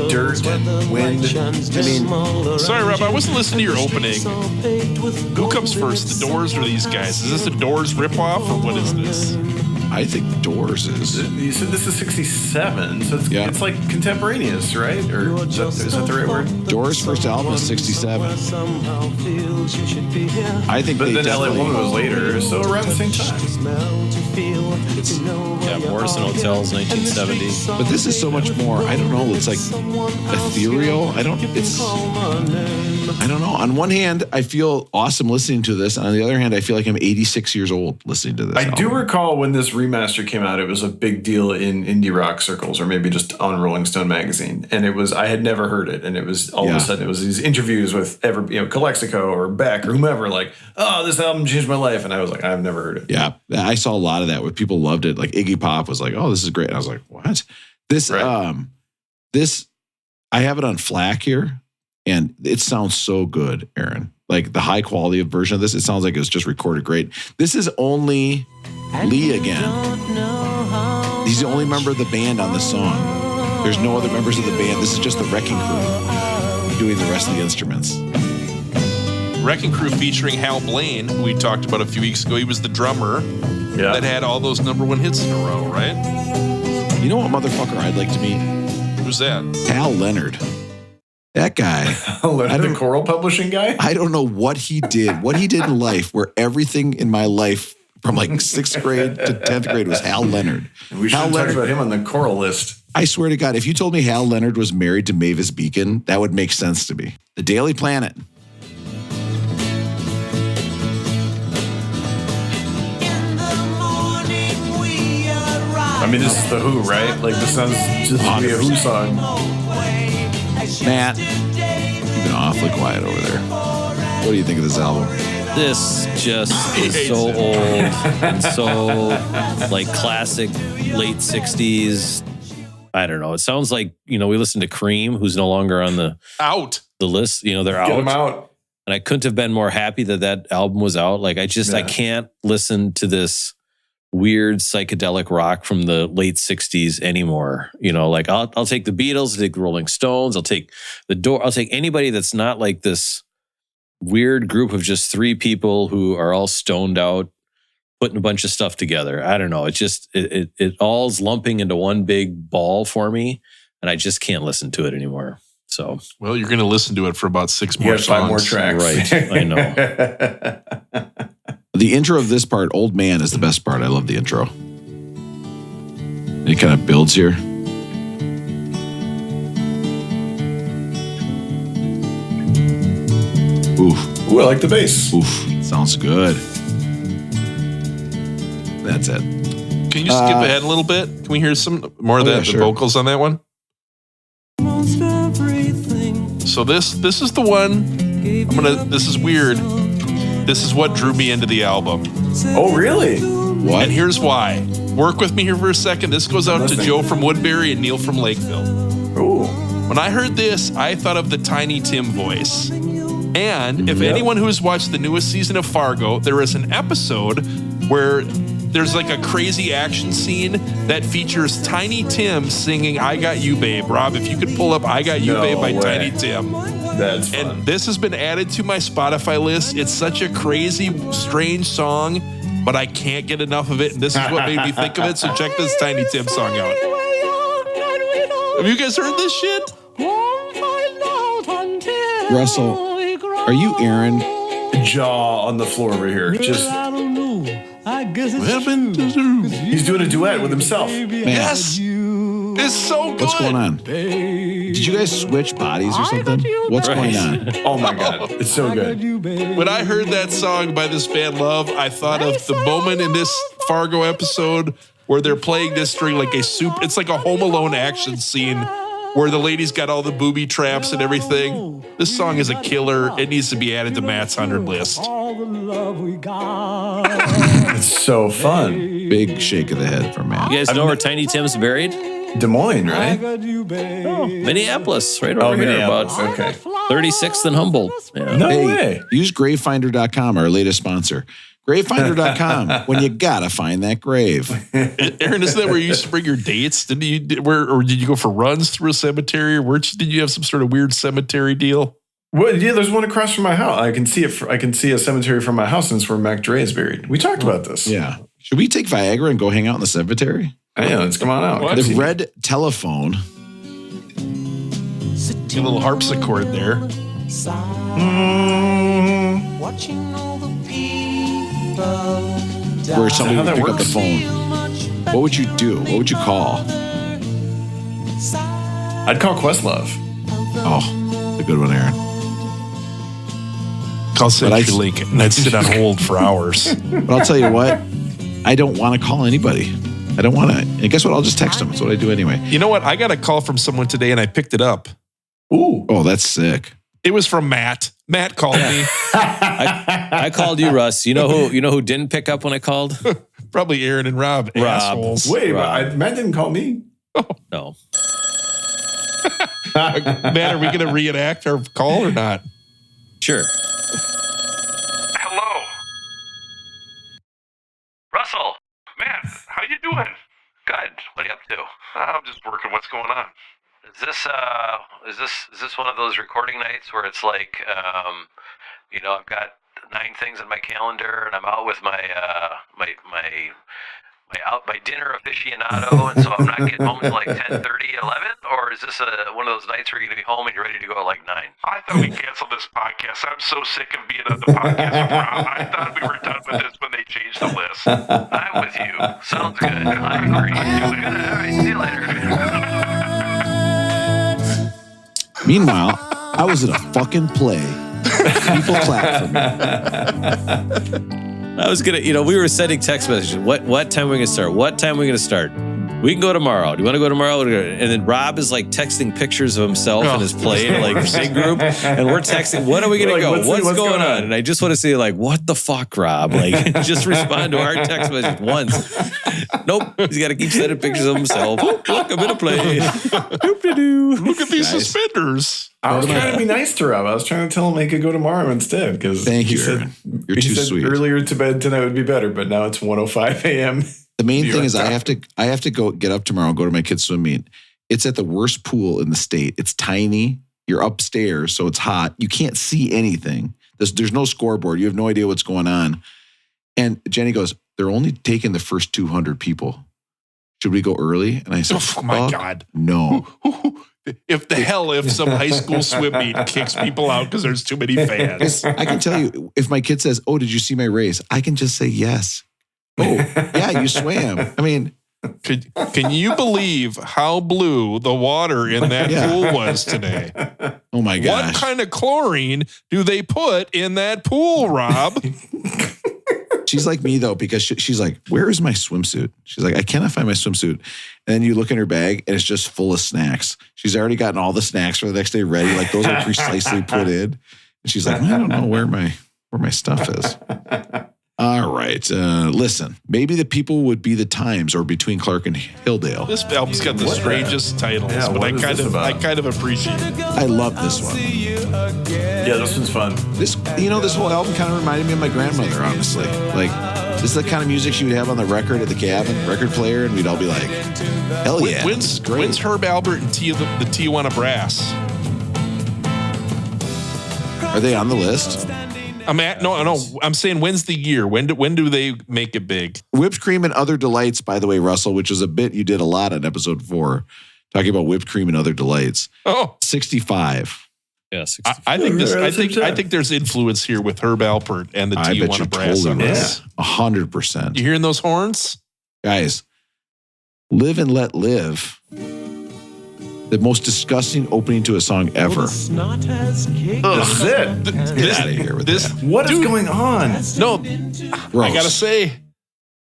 dirt and wind. I mean, Sorry, Rob, I wasn't listening to your opening. Who comes first, the Doors or these guys? Is this a Doors ripoff or what is this? I think Doors is. you said this is 67, so it's, Yeah. it's like contemporaneous, right? Or is that the right word? Doors' first album is 67. I think But they then LA definitely. Woman was later, so around the same time. Yeah, Morrison Hotels, 1970. But this is so much more. I don't know. It's like ethereal. I don't know. On one hand, I feel awesome listening to this. On the other hand, I feel like I'm 86 years old listening to this. I do album. recall when this remaster came out, it was a big deal in indie rock circles, or maybe just on Rolling Stone magazine. And I had never heard it. And it was all of a sudden, it was these interviews with Calexico or Beck or whomever, like, oh, this album changed my life. And I was like, I've never heard it. Yeah, I saw a lot of that where people loved it. Like Iggy Pop was like, "Oh, this is great." And I was like, "What?" This, this, I have it on FLAC here, and it sounds so good, Aaron. Like the high quality of version of this, it sounds like it was just recorded great. This is only Lee again. He's the only member of the band on this song. There's no other members of the band. This is just the Wrecking Crew doing the rest of the instruments. Wrecking Crew featuring Hal Blaine, who we talked about a few weeks ago. He was the drummer that had all those #1 hits in a row, right? You know what motherfucker I'd like to meet? Who's that? Hal Leonard. That guy. The choral publishing guy? I don't know what he did in life where everything in my life from like 6th grade to 10th grade was Hal Leonard. We should Hal talk Leonard. about him on the choral list. I swear to God, if you told me Hal Leonard was married to Mavis Beacon, that would make sense to me. The Daily Planet. I mean, this is The Who, right? Like, this sounds just to be a Who song. Matt, you've been awfully quiet over there. What do you think of this album? This just is so old and so like classic late 60s. I don't know. It sounds like, we listened to Cream, who's no longer on the list. They're Get him out. out. And I couldn't have been more happy that album was out. Like, I can't listen to this weird psychedelic rock from the late 60s anymore. Like I'll take the Beatles, I'll take the Rolling Stones, I'll take the Doors, I'll take anybody that's not like this weird group of just 3 people who are all stoned out, putting a bunch of stuff together. I don't know. It just, it all's lumping into one big ball for me, and I just can't listen to it anymore. So, well, you're going to listen to it for about 6 more songs. 5 more tracks. Right. I know. The intro of this part, Old Man, is the best part. I love the intro. It kind of builds here. Oof. Ooh, I like the bass. Oof. Sounds good. That's it. Can you skip ahead a little bit? Can we hear some more of yeah, the sure. vocals on that one? So this is the one. This is weird. This is what drew me into the album. Oh, really? What? And here's why. Work with me here for a second. This goes out to Joe from Woodbury and Neil from Lakeville. Ooh. When I heard this, I thought of the Tiny Tim voice. And if anyone who has watched the newest season of Fargo, there is an episode where there's like a crazy action scene that features Tiny Tim singing I Got You Babe. Rob, if you could pull up I Got You No Babe by way. Tiny Tim. That's fun. And this has been added to my Spotify list. It's such a crazy, strange song, but I can't get enough of it. And this is what made me think of it. So check this Tiny Tim song out. Have you guys heard this shit? Russell, are you Aaron? Jaw on the floor over here. Just he's doing a duet with himself. Yes. It's so good. What's going on? Did you guys switch bodies or something? What's going on? Oh my god, it's so good. When I heard that song by this band Love, I thought of the moment in this Fargo episode where they're playing this during like it's like a Home Alone action scene where the lady's got all the booby traps and everything. This song is a killer. It needs to be added to Matt's 100 list. It's so fun. Big shake of the head from Matt. You guys know where Tiny Tim's buried? Des Moines, right? Minneapolis, right over here, about Minneapolis. Okay. 36th and Humboldt. Yeah. No Hey, way. use Gravefinder.com, our latest sponsor. Gravefinder.com. When you gotta find that grave. Aaron, isn't that where you used to bring your dates? Did you go for runs through a cemetery, or did you have some sort of weird cemetery deal? Well, yeah, there's one across from my house. I can see it. I can see a cemetery from my house, and it's where Mac Dre is buried. We talked about this. Yeah. Should we take Viagra and go hang out in the cemetery? Yeah, let's come on out. What? The red telephone. A little harpsichord there. Where somebody How would that pick up the works? phone. What would you do? What would you call? I'd call Questlove. Oh, a good one, Aaron. Call I- CenturyLink, and I'd sit on hold for hours. But I'll tell you what, I don't want to call anybody. I don't want to. And guess what? I'll just text them. That's what I do anyway. You know what? I got a call from someone today, and I picked it up. Ooh. Oh, that's sick. It was from Matt. Matt called me. I called you, Russ. You know who didn't pick up when I called? Probably Aaron and Rob. Assholes. Wait, Rob. but Matt didn't call me. No. Matt, are we going to reenact our call or not? Sure. Hello. Russell. Man, how you doing? Good. What are you up to? I'm just working. What's going on? Is this one of those recording nights where it's like, I've got 9 things in my calendar and I'm out with my dinner aficionado, and so I'm not getting home until like 10:30, 11? Or is this one of those nights where you're going to be home and you're ready to go at like 9? I thought we canceled this podcast. I'm so sick of being on the podcast with Rob. I thought we were done with this when they changed the list. I'm with you. Sounds good. I agree. All right, see you later. Meanwhile, I was in a fucking play. People clap for me. I was gonna, we were sending text messages. What time are we gonna start? What time are we gonna start? We can go tomorrow. Do you want to go tomorrow? And then Rob is like texting pictures of himself in his play, like big group, and we're texting. When are we gonna We're like, go? what's What's going on? And I just want to say, like, what the fuck, Rob? Like, just respond to our text message once. Nope, he's got to keep sending pictures of himself. Look, I'm in a play. Look at these suspenders. I was trying to be nice to Rob. I was trying to tell him he could go tomorrow instead. Because Thank you, he said, Aaron. You're he too said sweet. earlier to bed tonight would be better, but now it's 1:05 a.m. The main New thing York is I have to go get up tomorrow and go to my kids' swim meet. It's at the worst pool in the state. It's tiny. You're upstairs, so it's hot. You can't see anything. There's no scoreboard. You have no idea what's going on. And Jenny goes, they're only taking the first 200 people. Should we go early? And I said, Oh my "Fuck God. no." If some high school swim meet kicks people out because there's too many fans. I can tell you, if my kid says, "Oh, did you see my race?" I can just say yes. Oh, yeah, you swam. I mean, Can you believe how blue the water in that Yeah. pool was today? oh my gosh. What kind of chlorine do they put in that pool, Rob? She's like me though, because she's like, "Where is my swimsuit?" She's like, "I cannot find my swimsuit." And then you look in her bag and it's just full of snacks. She's already gotten all the snacks for the next day ready. Like those are precisely put in. And she's like, "I don't know where my stuff is." All right. Listen, maybe the people would be the Times or Between Clark and Hilldale. This album's got the strangest titles, Yeah, but what I is kind this of about? appreciate it. I love this one. Yeah, this one's fun. This whole album kind of reminded me of my grandmother, honestly. Like, this is the kind of music she would have on the record at the cabin, record player, and we'd all be like, hell yeah. this is great. When's Herb Albert and the Tijuana Brass? Are they on the list? I'm saying when's the year? When do they make it big? Whipped cream and other delights, by the way, Russell, which is a bit you did a lot on episode 4, talking about whipped cream and other delights. Oh, 65. Yeah, I think Yeah, that's I upset. think there's influence here with Herb Alpert and the I bet you Tijuana Brass. totally on right. this. 100%. You hearing those horns? Guys, Live and Let Live. The most disgusting opening to a song ever. This is it. Get out of here with that. What is going on? No, Gross. I gotta say,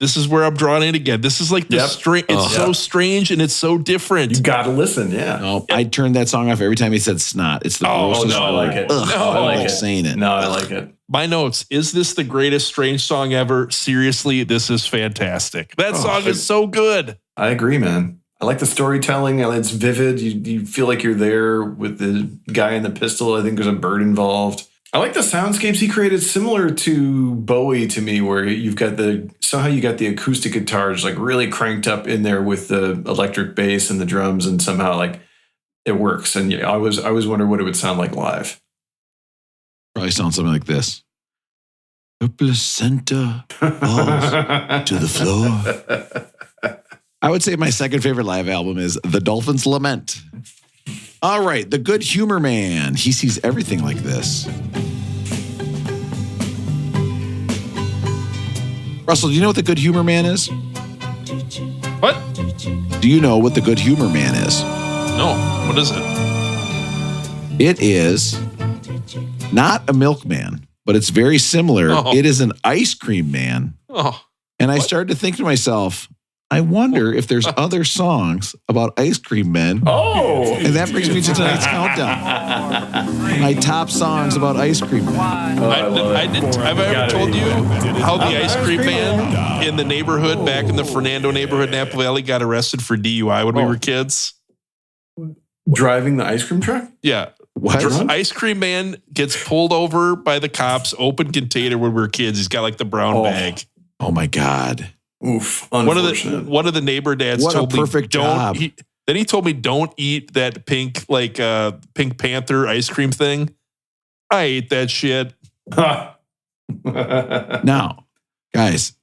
this is where I'm drawn in again. This is like the Yep. It's so strange and it's so different. You got to listen. Yeah. No, I turned that song off every time he said snot. It's the Oh, grossest no, I like it. Ugh, No, I I don't like like it. saying it. No, I like it. My notes: is this the greatest strange song ever? Seriously, this is fantastic. That song is so good. I agree, man. I like the storytelling. It's vivid. You feel like you're there with the guy in the pistol. I think there's a bird involved. I like the soundscapes he created, similar to Bowie to me, where you've got somehow you got the acoustic guitars like really cranked up in there with the electric bass and the drums, and somehow like it works. And I always wonder what it would sound like live. Probably sounds something like this. The placenta falls to the floor. I would say my second favorite live album is The Dolphins Lament. All right, The Good Humor Man. He sees everything like this. Russell, do you know what The Good Humor Man is? What? Do you know what The Good Humor Man is? No. What is it? It is not a milkman, but it's very similar. Oh. It is an ice cream man. Oh. And I started to think to myself, I wonder if there's other songs about ice cream men. Oh, And that brings me to tonight's countdown. My top songs about ice cream men. I didn't. Have I ever told you how the ice cream man in the neighborhood back in the Fernando neighborhood in Apple Valley got arrested for DUI when we were kids? driving the ice cream truck? Yeah. What? Ice cream man gets pulled over by the cops, open container when we were kids. He's got like the brown bag. Oh my God. Oof. One of the neighbor dads What a told me perfect job. Then he told me don't eat that pink Pink Panther ice cream thing. I ate that shit. Now, guys,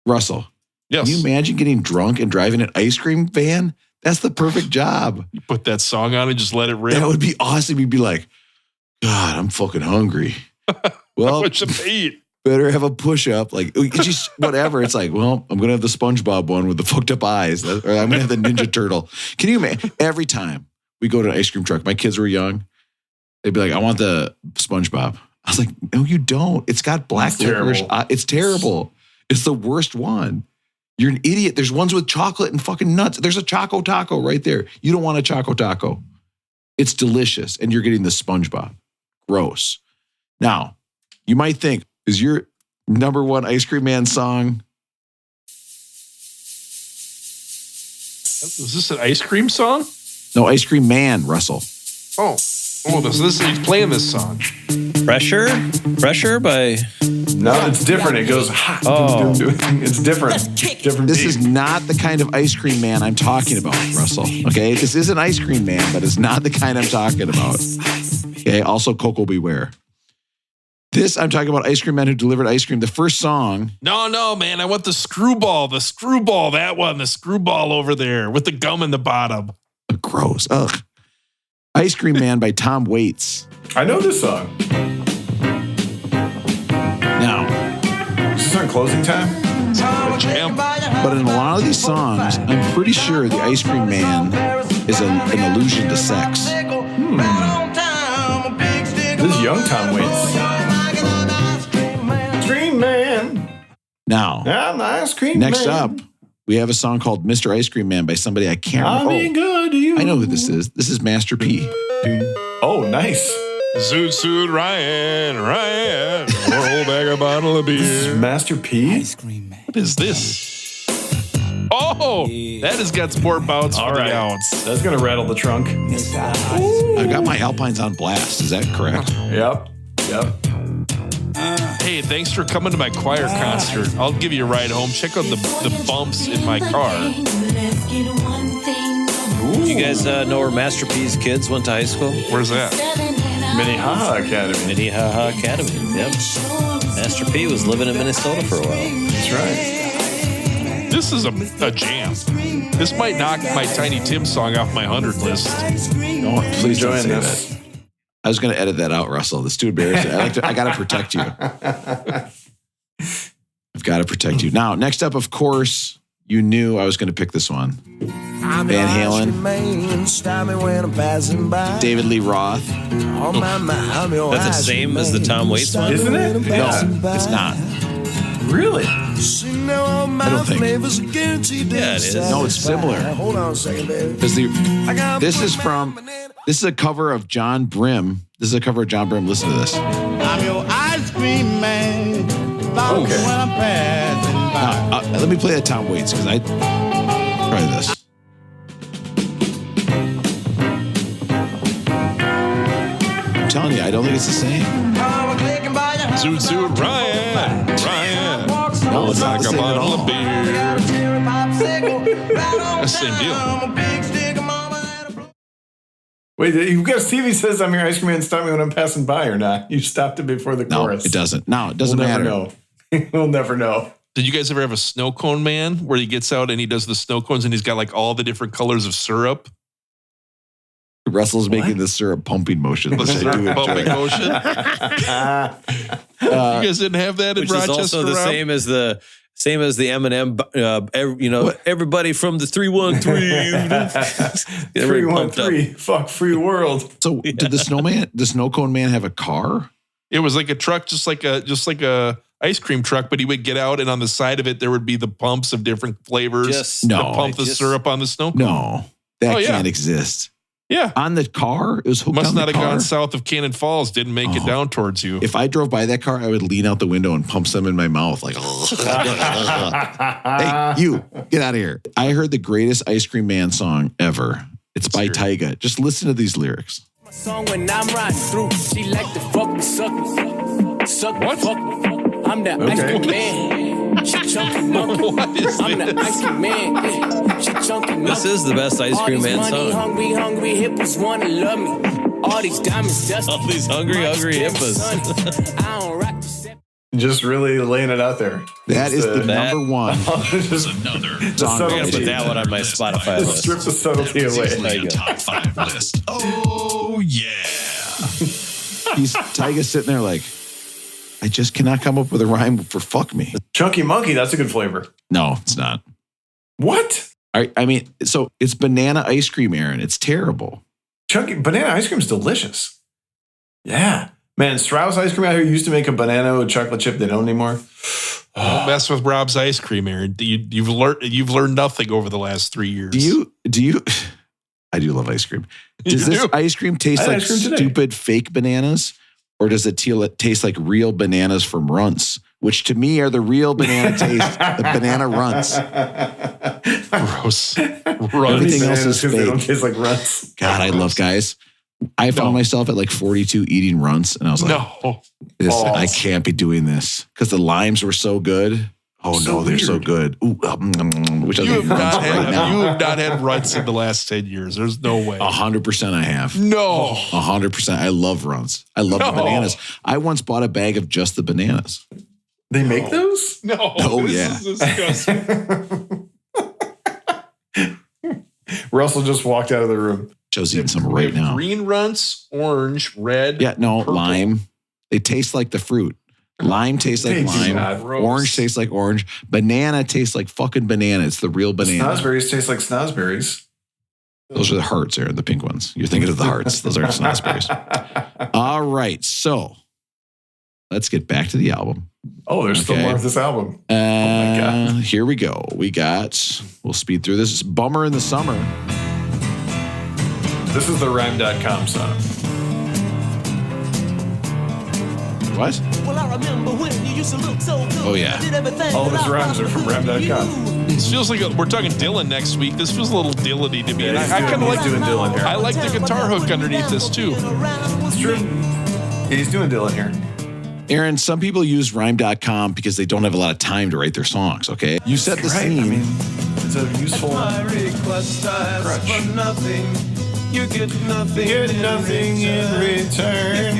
Russell, Yes. can you imagine getting drunk and driving an ice cream van? That's the perfect job. You put that song on and just let it rip. That would be awesome. You'd be like, God, I'm fucking hungry. Well, What should eat? better have a push-up. Like, it's just whatever. It's like, well, I'm going to have the SpongeBob one with the fucked up eyes. Or I'm going to have the Ninja Turtle. Can you imagine? Every time we go to an ice cream truck, my kids were young, they'd be like, I want the SpongeBob. I was like, no, you don't. It's got black licorice. It's terrible. It's the worst one. You're an idiot. There's ones with chocolate and fucking nuts. There's a Choco Taco right there. You don't want a Choco Taco. It's delicious. And you're getting the SpongeBob. Gross. Now, you might think, is your number one Ice Cream Man song? Is this an ice cream song? No, Ice Cream Man, Russell. Oh, he's playing this song. Pressure by... No, it's different. It goes, it's different. Different This beat. is not the kind of Ice Cream Man I'm talking about, Russell. Okay? This is an Ice Cream Man, but it's not the kind I'm talking about. Okay? Also, Coco Beware. This, I'm talking about Ice Cream Men who delivered ice cream. The first song. No, man. I want the screwball. That one. The screwball over there with the gum in the bottom. Gross. Ugh. Ice Cream Man by Tom Waits. I know this song. Now, Is this on Closing Time? Jam. but in a lot of these songs, I'm pretty sure the Ice Cream Man is an allusion to sex. This is young Tom Waits. Cream Man. Now, I'm the ice cream next man. up, we have a song called Mr. Ice Cream Man by somebody I can't I'll be remember. good to you. I know who this is. This is Master P. Oh, nice. Zoot Ryan. Roll back a bottle of beer. Master P? What is this? Oh, that has got some more bounce for the ounce. That's going to rattle the trunk. I've got my Alpines on blast. Is that correct? Yep. Hey, thanks for coming to my choir concert. I'll give you a ride home. Check out the bumps in my car. You guys know where Master P's kids went to high school? Where's that? Minnehaha Academy. Minnehaha Academy. Yep. Master P was living in Minnesota for a while. That's right. This is a jam. This might knock my Tiny Tim song off my 100 list. No, please don't Enjoying say this. that. I was going to edit that out, Russell. It's too embarrassing. I got to protect you. I've got to protect you. Now, next up, of course, you knew I was going to pick this one. Van Halen. David Lee Roth. That's the same as the Tom Waits one? Isn't it? No, it's not. Really? I don't think. Yeah, it is. No, it's similar. Hold on a second, baby. Because this is a cover of John Brim. This is a cover of John Brim. Listen to this. I'm your ice cream man. Okay. When I'm passing by. Let me play that Tom Waits because I try this. telling you, I don't think it's the same. Zoot Zoot Ryan. No, it's not Like the a same at bottle of all. beer. That's the same deal. Wait, you got Stevie says I'm your ice cream man. Stop me when I'm passing by or not? You stopped it before the No, chorus. it doesn't. No, it doesn't we'll matter. Never know. We'll never know. Did you guys ever have a snow cone man where he gets out and he does the snow cones and he's got like all the different colors of syrup? Russell's making the syrup pumping motion. The which I do syrup enjoy. bumping motion. You guys didn't have that in Which is Rochester, also the Rob? same as the M&M. Everybody from the 313. 313. Fuck free world. So did the snow cone man have a car? It was like a truck, just like a ice cream truck, but he would get out and on the side of it there would be the pumps of different flavors Just- to No. pump the syrup on the snow cone. No, that Oh, yeah. can't exist. Yeah. On the car, it was hooked Must on not the have car. gone south of Cannon Falls, didn't make it down towards you. If I drove by that car, I would lean out the window and pump some in my mouth, like, hey, you, get out of here. I heard the greatest Ice Cream Man song ever. It's by Tyga. Just listen to these lyrics. Song when I'm riding through, she like to fuck me, suck me, fuck me. I'm the ice cream man. She chunky monkey. I'm the ice cream man. Yeah. She chunky monkey. This is the best Ice Cream All these Man money, song. hungry hippos wanna love me. All these diamonds dusty. All these hungry hippos. I don't rock the set. Just really laying it out there. That is the that- number one. Just Another the song. I'm gonna subtlety. put that one on my Spotify Just list. strip the subtlety away. easily a go. top 5 list. Oh yeah. Tyga's sitting there like, I just cannot come up with a rhyme for fuck me. Chunky monkey, that's a good flavor. No, it's not. What? I mean, so it's banana ice cream, Aaron. It's terrible. Chunky banana ice cream is delicious. Yeah. Man, Strauss ice cream out here used to make a banana with chocolate chip. They don't anymore. Don't mess with Rob's ice cream, Aaron. You've learned nothing over the last 3 years. Do you? I do love ice cream. Does You this do? ice cream taste I had like ice cream today. stupid fake bananas? Or does it taste like real bananas from Runts? Which to me are the real banana taste, the banana Runts. Gross. Everything else is because they don't fake. taste like runts. God, I love guys. I found myself at like 42 eating Runts, and I was like, No. I can't be doing this because the limes were so good. Oh So no, they're so weird. good. Ooh, which I You have think Runts not right now. had ruts in the last 10 years. There's no way. 100% I have. No. 100%. I love Runts. I love the No. bananas. I once bought a bag of just the bananas. They make those? No. Oh, this yeah. is disgusting. Russell just walked out of the room. Joe's eating some We right have now. Green runts, orange, red. Yeah, no, purple. lime. They taste like the fruit. Lime tastes like They do lime. not. Orange tastes like orange. Banana tastes like fucking banana. It's the real banana. Snozzberries taste like snozzberries. Those are the hearts, Aaron, the pink ones. You're thinking of the hearts. Those aren't snozzberries. All right, so let's get back to the album. Oh, there's still Okay. more of this album. my God. Here we go. We'll speed through this. Bummer in the Summer. This is the rhyme.com song. What? Well, I remember when you used to look so good. Oh, yeah. I did everything All of that his I rhymes are from possibly rhyme.com. could. This feels like we're talking Dylan next week. This feels a little Dylan-y to me. And Yeah, I kind of like doing Dylan here. I like the guitar hook underneath this too. It's true. He's doing Dylan here. Aaron, some people use rhyme.com because they don't have a lot of time to write their songs, okay? You set the Right, scene. I mean, it's a useful for nothing. You get nothing. Get nothing in return.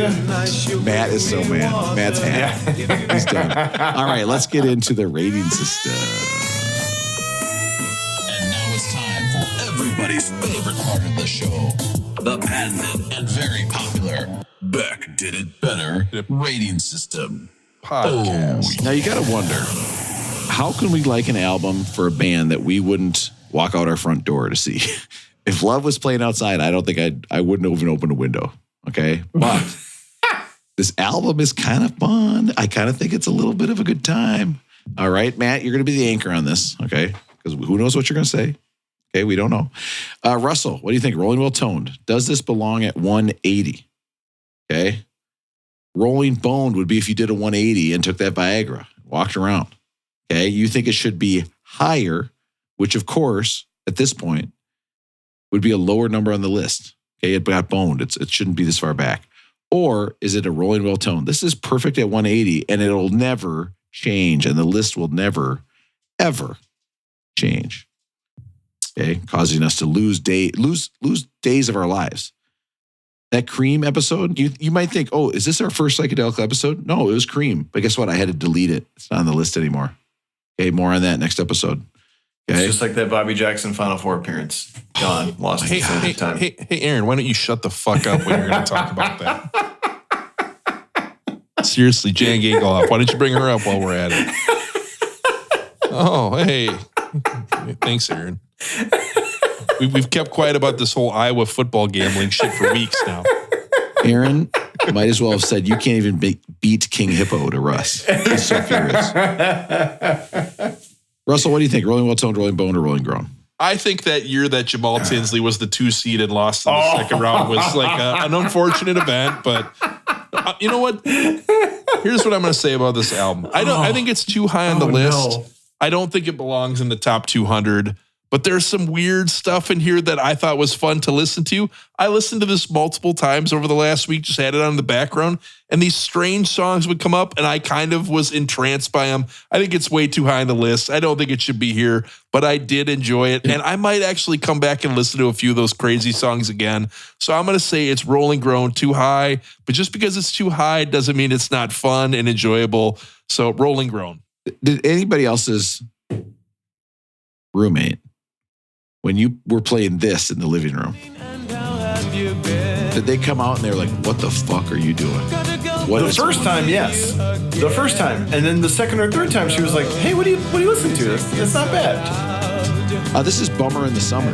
Matt is so mad. Matt's happy. He's done. All right, let's get into the rating system. And now it's time for everybody's favorite part of the show. The patented and very popular Beck Did It Better rating system. Podcast. Now you got to wonder, how can we like an album for a band that we wouldn't walk out our front door to see? If Love was playing outside, I don't think I wouldn't even open a window. Okay, but this album is kind of fun. I kind of think it's a little bit of a good time. All right, Matt, you're going to be the anchor on this, okay? Because who knows what you're going to say? Okay, we don't know. Russell, what do you think? Rolling Well Toned. Does this belong at 180? Okay. Rolling Boned would be if you did a 180 and took that Viagra, walked around. Okay. You think it should be higher, which of course, at this point, would be a lower number on the list. Okay. It got boned. It shouldn't be this far back. Or is it a Rolling Well Toned? This is perfect at 180 and it'll never change. And the list will never, ever change. Okay. Causing us to lose days of our lives. That Cream episode, you might think, oh, is this our first psychedelic episode? No, it was Cream. But guess what? I had to delete it. It's not on the list anymore. Okay. More on that next episode. Okay. It's just like that Bobby Jackson Final Four appearance. Gone. Lost Hey, at time. hey, Aaron, why don't you shut the fuck up when you're going to talk about that? Seriously, Jan Gagel, why don't you bring her up while we're at it? Oh, hey. Thanks, Aaron. We've kept quiet about this whole Iowa football gambling shit for weeks now. Aaron might as well have said, you can't even beat King Hippo to Russ. He's so furious. Russell, what do you think? Rolling Well Toned, Rolling Boned, or Rolling Grown? I think that year that Jamal Tinsley was the 2 seed and lost in the second round was like an unfortunate event. But you know what? Here's what I'm going to say about this album. I think it's too high on the list. No. I don't think it belongs in the top 200. But there's some weird stuff in here that I thought was fun to listen to. I listened to this multiple times over the last week, just had it on the background, and these strange songs would come up, and I kind of was entranced by them. I think it's way too high on the list. I don't think it should be here, but I did enjoy it, and I might actually come back and listen to a few of those crazy songs again. So I'm going to say it's Rolling Grown, too high, but just because it's too high doesn't mean it's not fun and enjoyable. So Rolling Grown. Did anybody else's roommate, when you were playing this in the living room, did they come out and they're like, what the fuck are you doing? The first time, yes. The first time. And then the second or third time, she was like, hey, what do you listen to? It's not bad. This is Bummer in the Summer.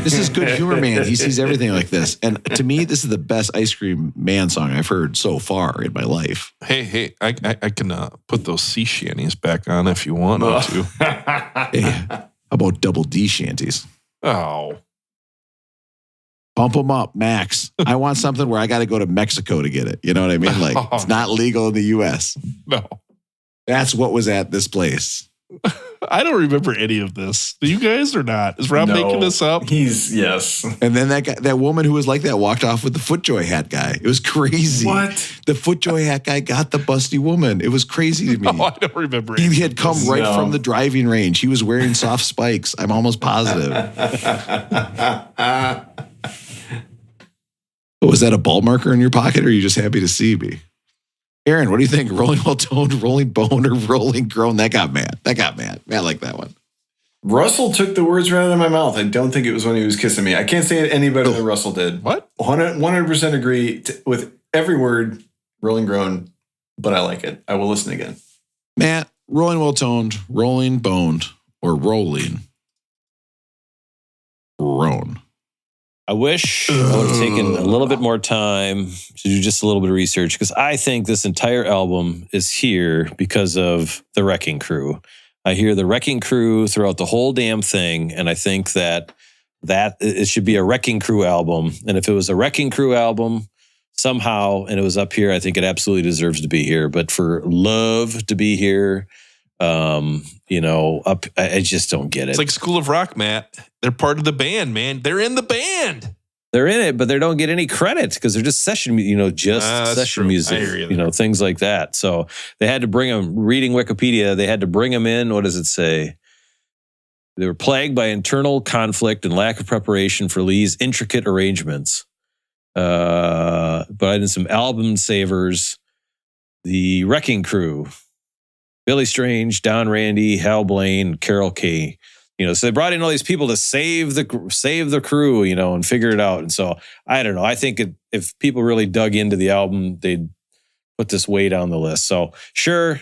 This is Good Humor Man. He sees everything like this. And to me, this is the best Ice Cream Man song I've heard so far in my life. Hey, I can put those sea shanties back on if you want me to. Hey, how about Double D shanties? Oh. Pump them up, Max. I want something where I got to go to Mexico to get it. You know what I mean? Like, it's not legal in the U.S. No. That's what was at this place. I don't remember any of this. Do you guys or not? Is Rob making this up? Yes. And then that woman who was like that walked off with the FootJoy hat guy. It was crazy. What? The FootJoy hat guy got the busty woman. It was crazy to me. No, I don't remember. He had come right from the driving range. He was wearing soft spikes. I'm almost positive. Was that a ball marker in your pocket, or are you just happy to see me? Aaron, what do you think? Rolling Well Toned, Rolling Bone, or Rolling Grown? That got mad. Matt liked that one. Russell took the words right out of my mouth. I don't think it was when he was kissing me. I can't say it any better than Russell did. What? 100% agree with every word, Rolling Grown, but I like it. I will listen again. Matt, Rolling Well Toned, Rolling Boned, or Rolling Grown? I wish I would have taken a little bit more time to do just a little bit of research, because I think this entire album is here because of the Wrecking Crew. I hear the Wrecking Crew throughout the whole damn thing, and I think that it should be a Wrecking Crew album. And if it was a Wrecking Crew album somehow and it was up here, I think it absolutely deserves to be here. But for Love to be here, I just don't get it. It's like School of Rock, Matt. They're part of the band, man. They're in the band. They're in it, but they don't get any credit because they're just session, session music, things like that. So they had to bring them, reading Wikipedia, they had to bring them in. What does it say? They were plagued by internal conflict and lack of preparation for Lee's intricate arrangements. But I did some album savers. The Wrecking Crew, Billy Strange, Don Randy, Hal Blaine, Carol Kay. So they brought in all these people to save the crew, and figure it out. And so I don't know. I think if people really dug into the album, they'd put this way down the list. So sure,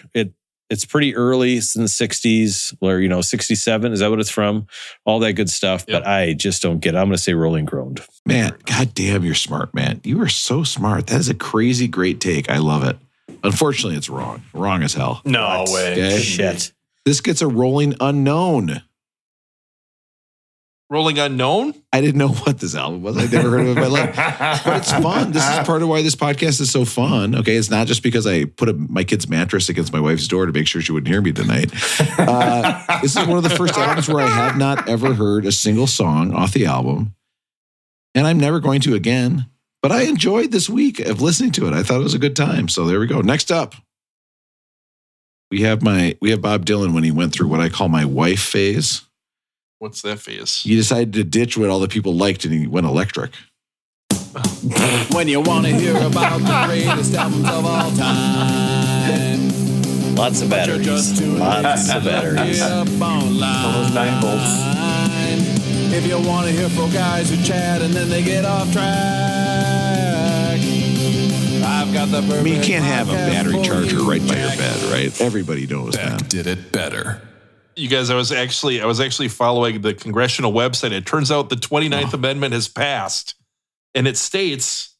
it's pretty early. It's in the 60s, or 67. Is that what it's from? All that good stuff. Yep. But I just don't get it. I'm going to say Rolling Grown. Man, goddamn, you're smart, man. You are so smart. That is a crazy, great take. I love it. Unfortunately, it's wrong. Wrong as hell. No way. Okay? Shit. This gets a Rolling Unknown. Rolling Unknown? I didn't know what this album was. I'd never heard of it in my life. But it's fun. This is part of why this podcast is so fun. Okay, it's not just because I put my kid's mattress against my wife's door to make sure she wouldn't hear me tonight. This is one of the first albums where I have not ever heard a single song off the album. And I'm never going to again. But I enjoyed this week of listening to it. I thought it was a good time. So there we go. Next up, we have Bob Dylan when he went through what I call my wife phase. What's that phase? He decided to ditch what all the people liked and he went electric. When you want to hear about the greatest albums of all time. Lots of batteries. Lots of batteries. Almost 9 volts. If you want to hear four guys who chat and then they get off track, I've got the perfect. I mean, you can't have a podcast battery for charger you, right by your Jack. bed, right? Everybody knows that. Did it better. You guys, I was actually following the congressional website. It turns out the 29th Amendment has passed, and it states,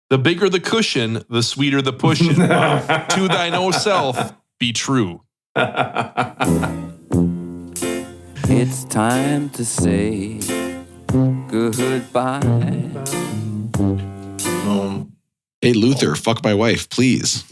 "The bigger the cushion, the sweeter the pushing. To thine own self be true." It's time to say goodbye. Hey, Luther, fuck my wife, please.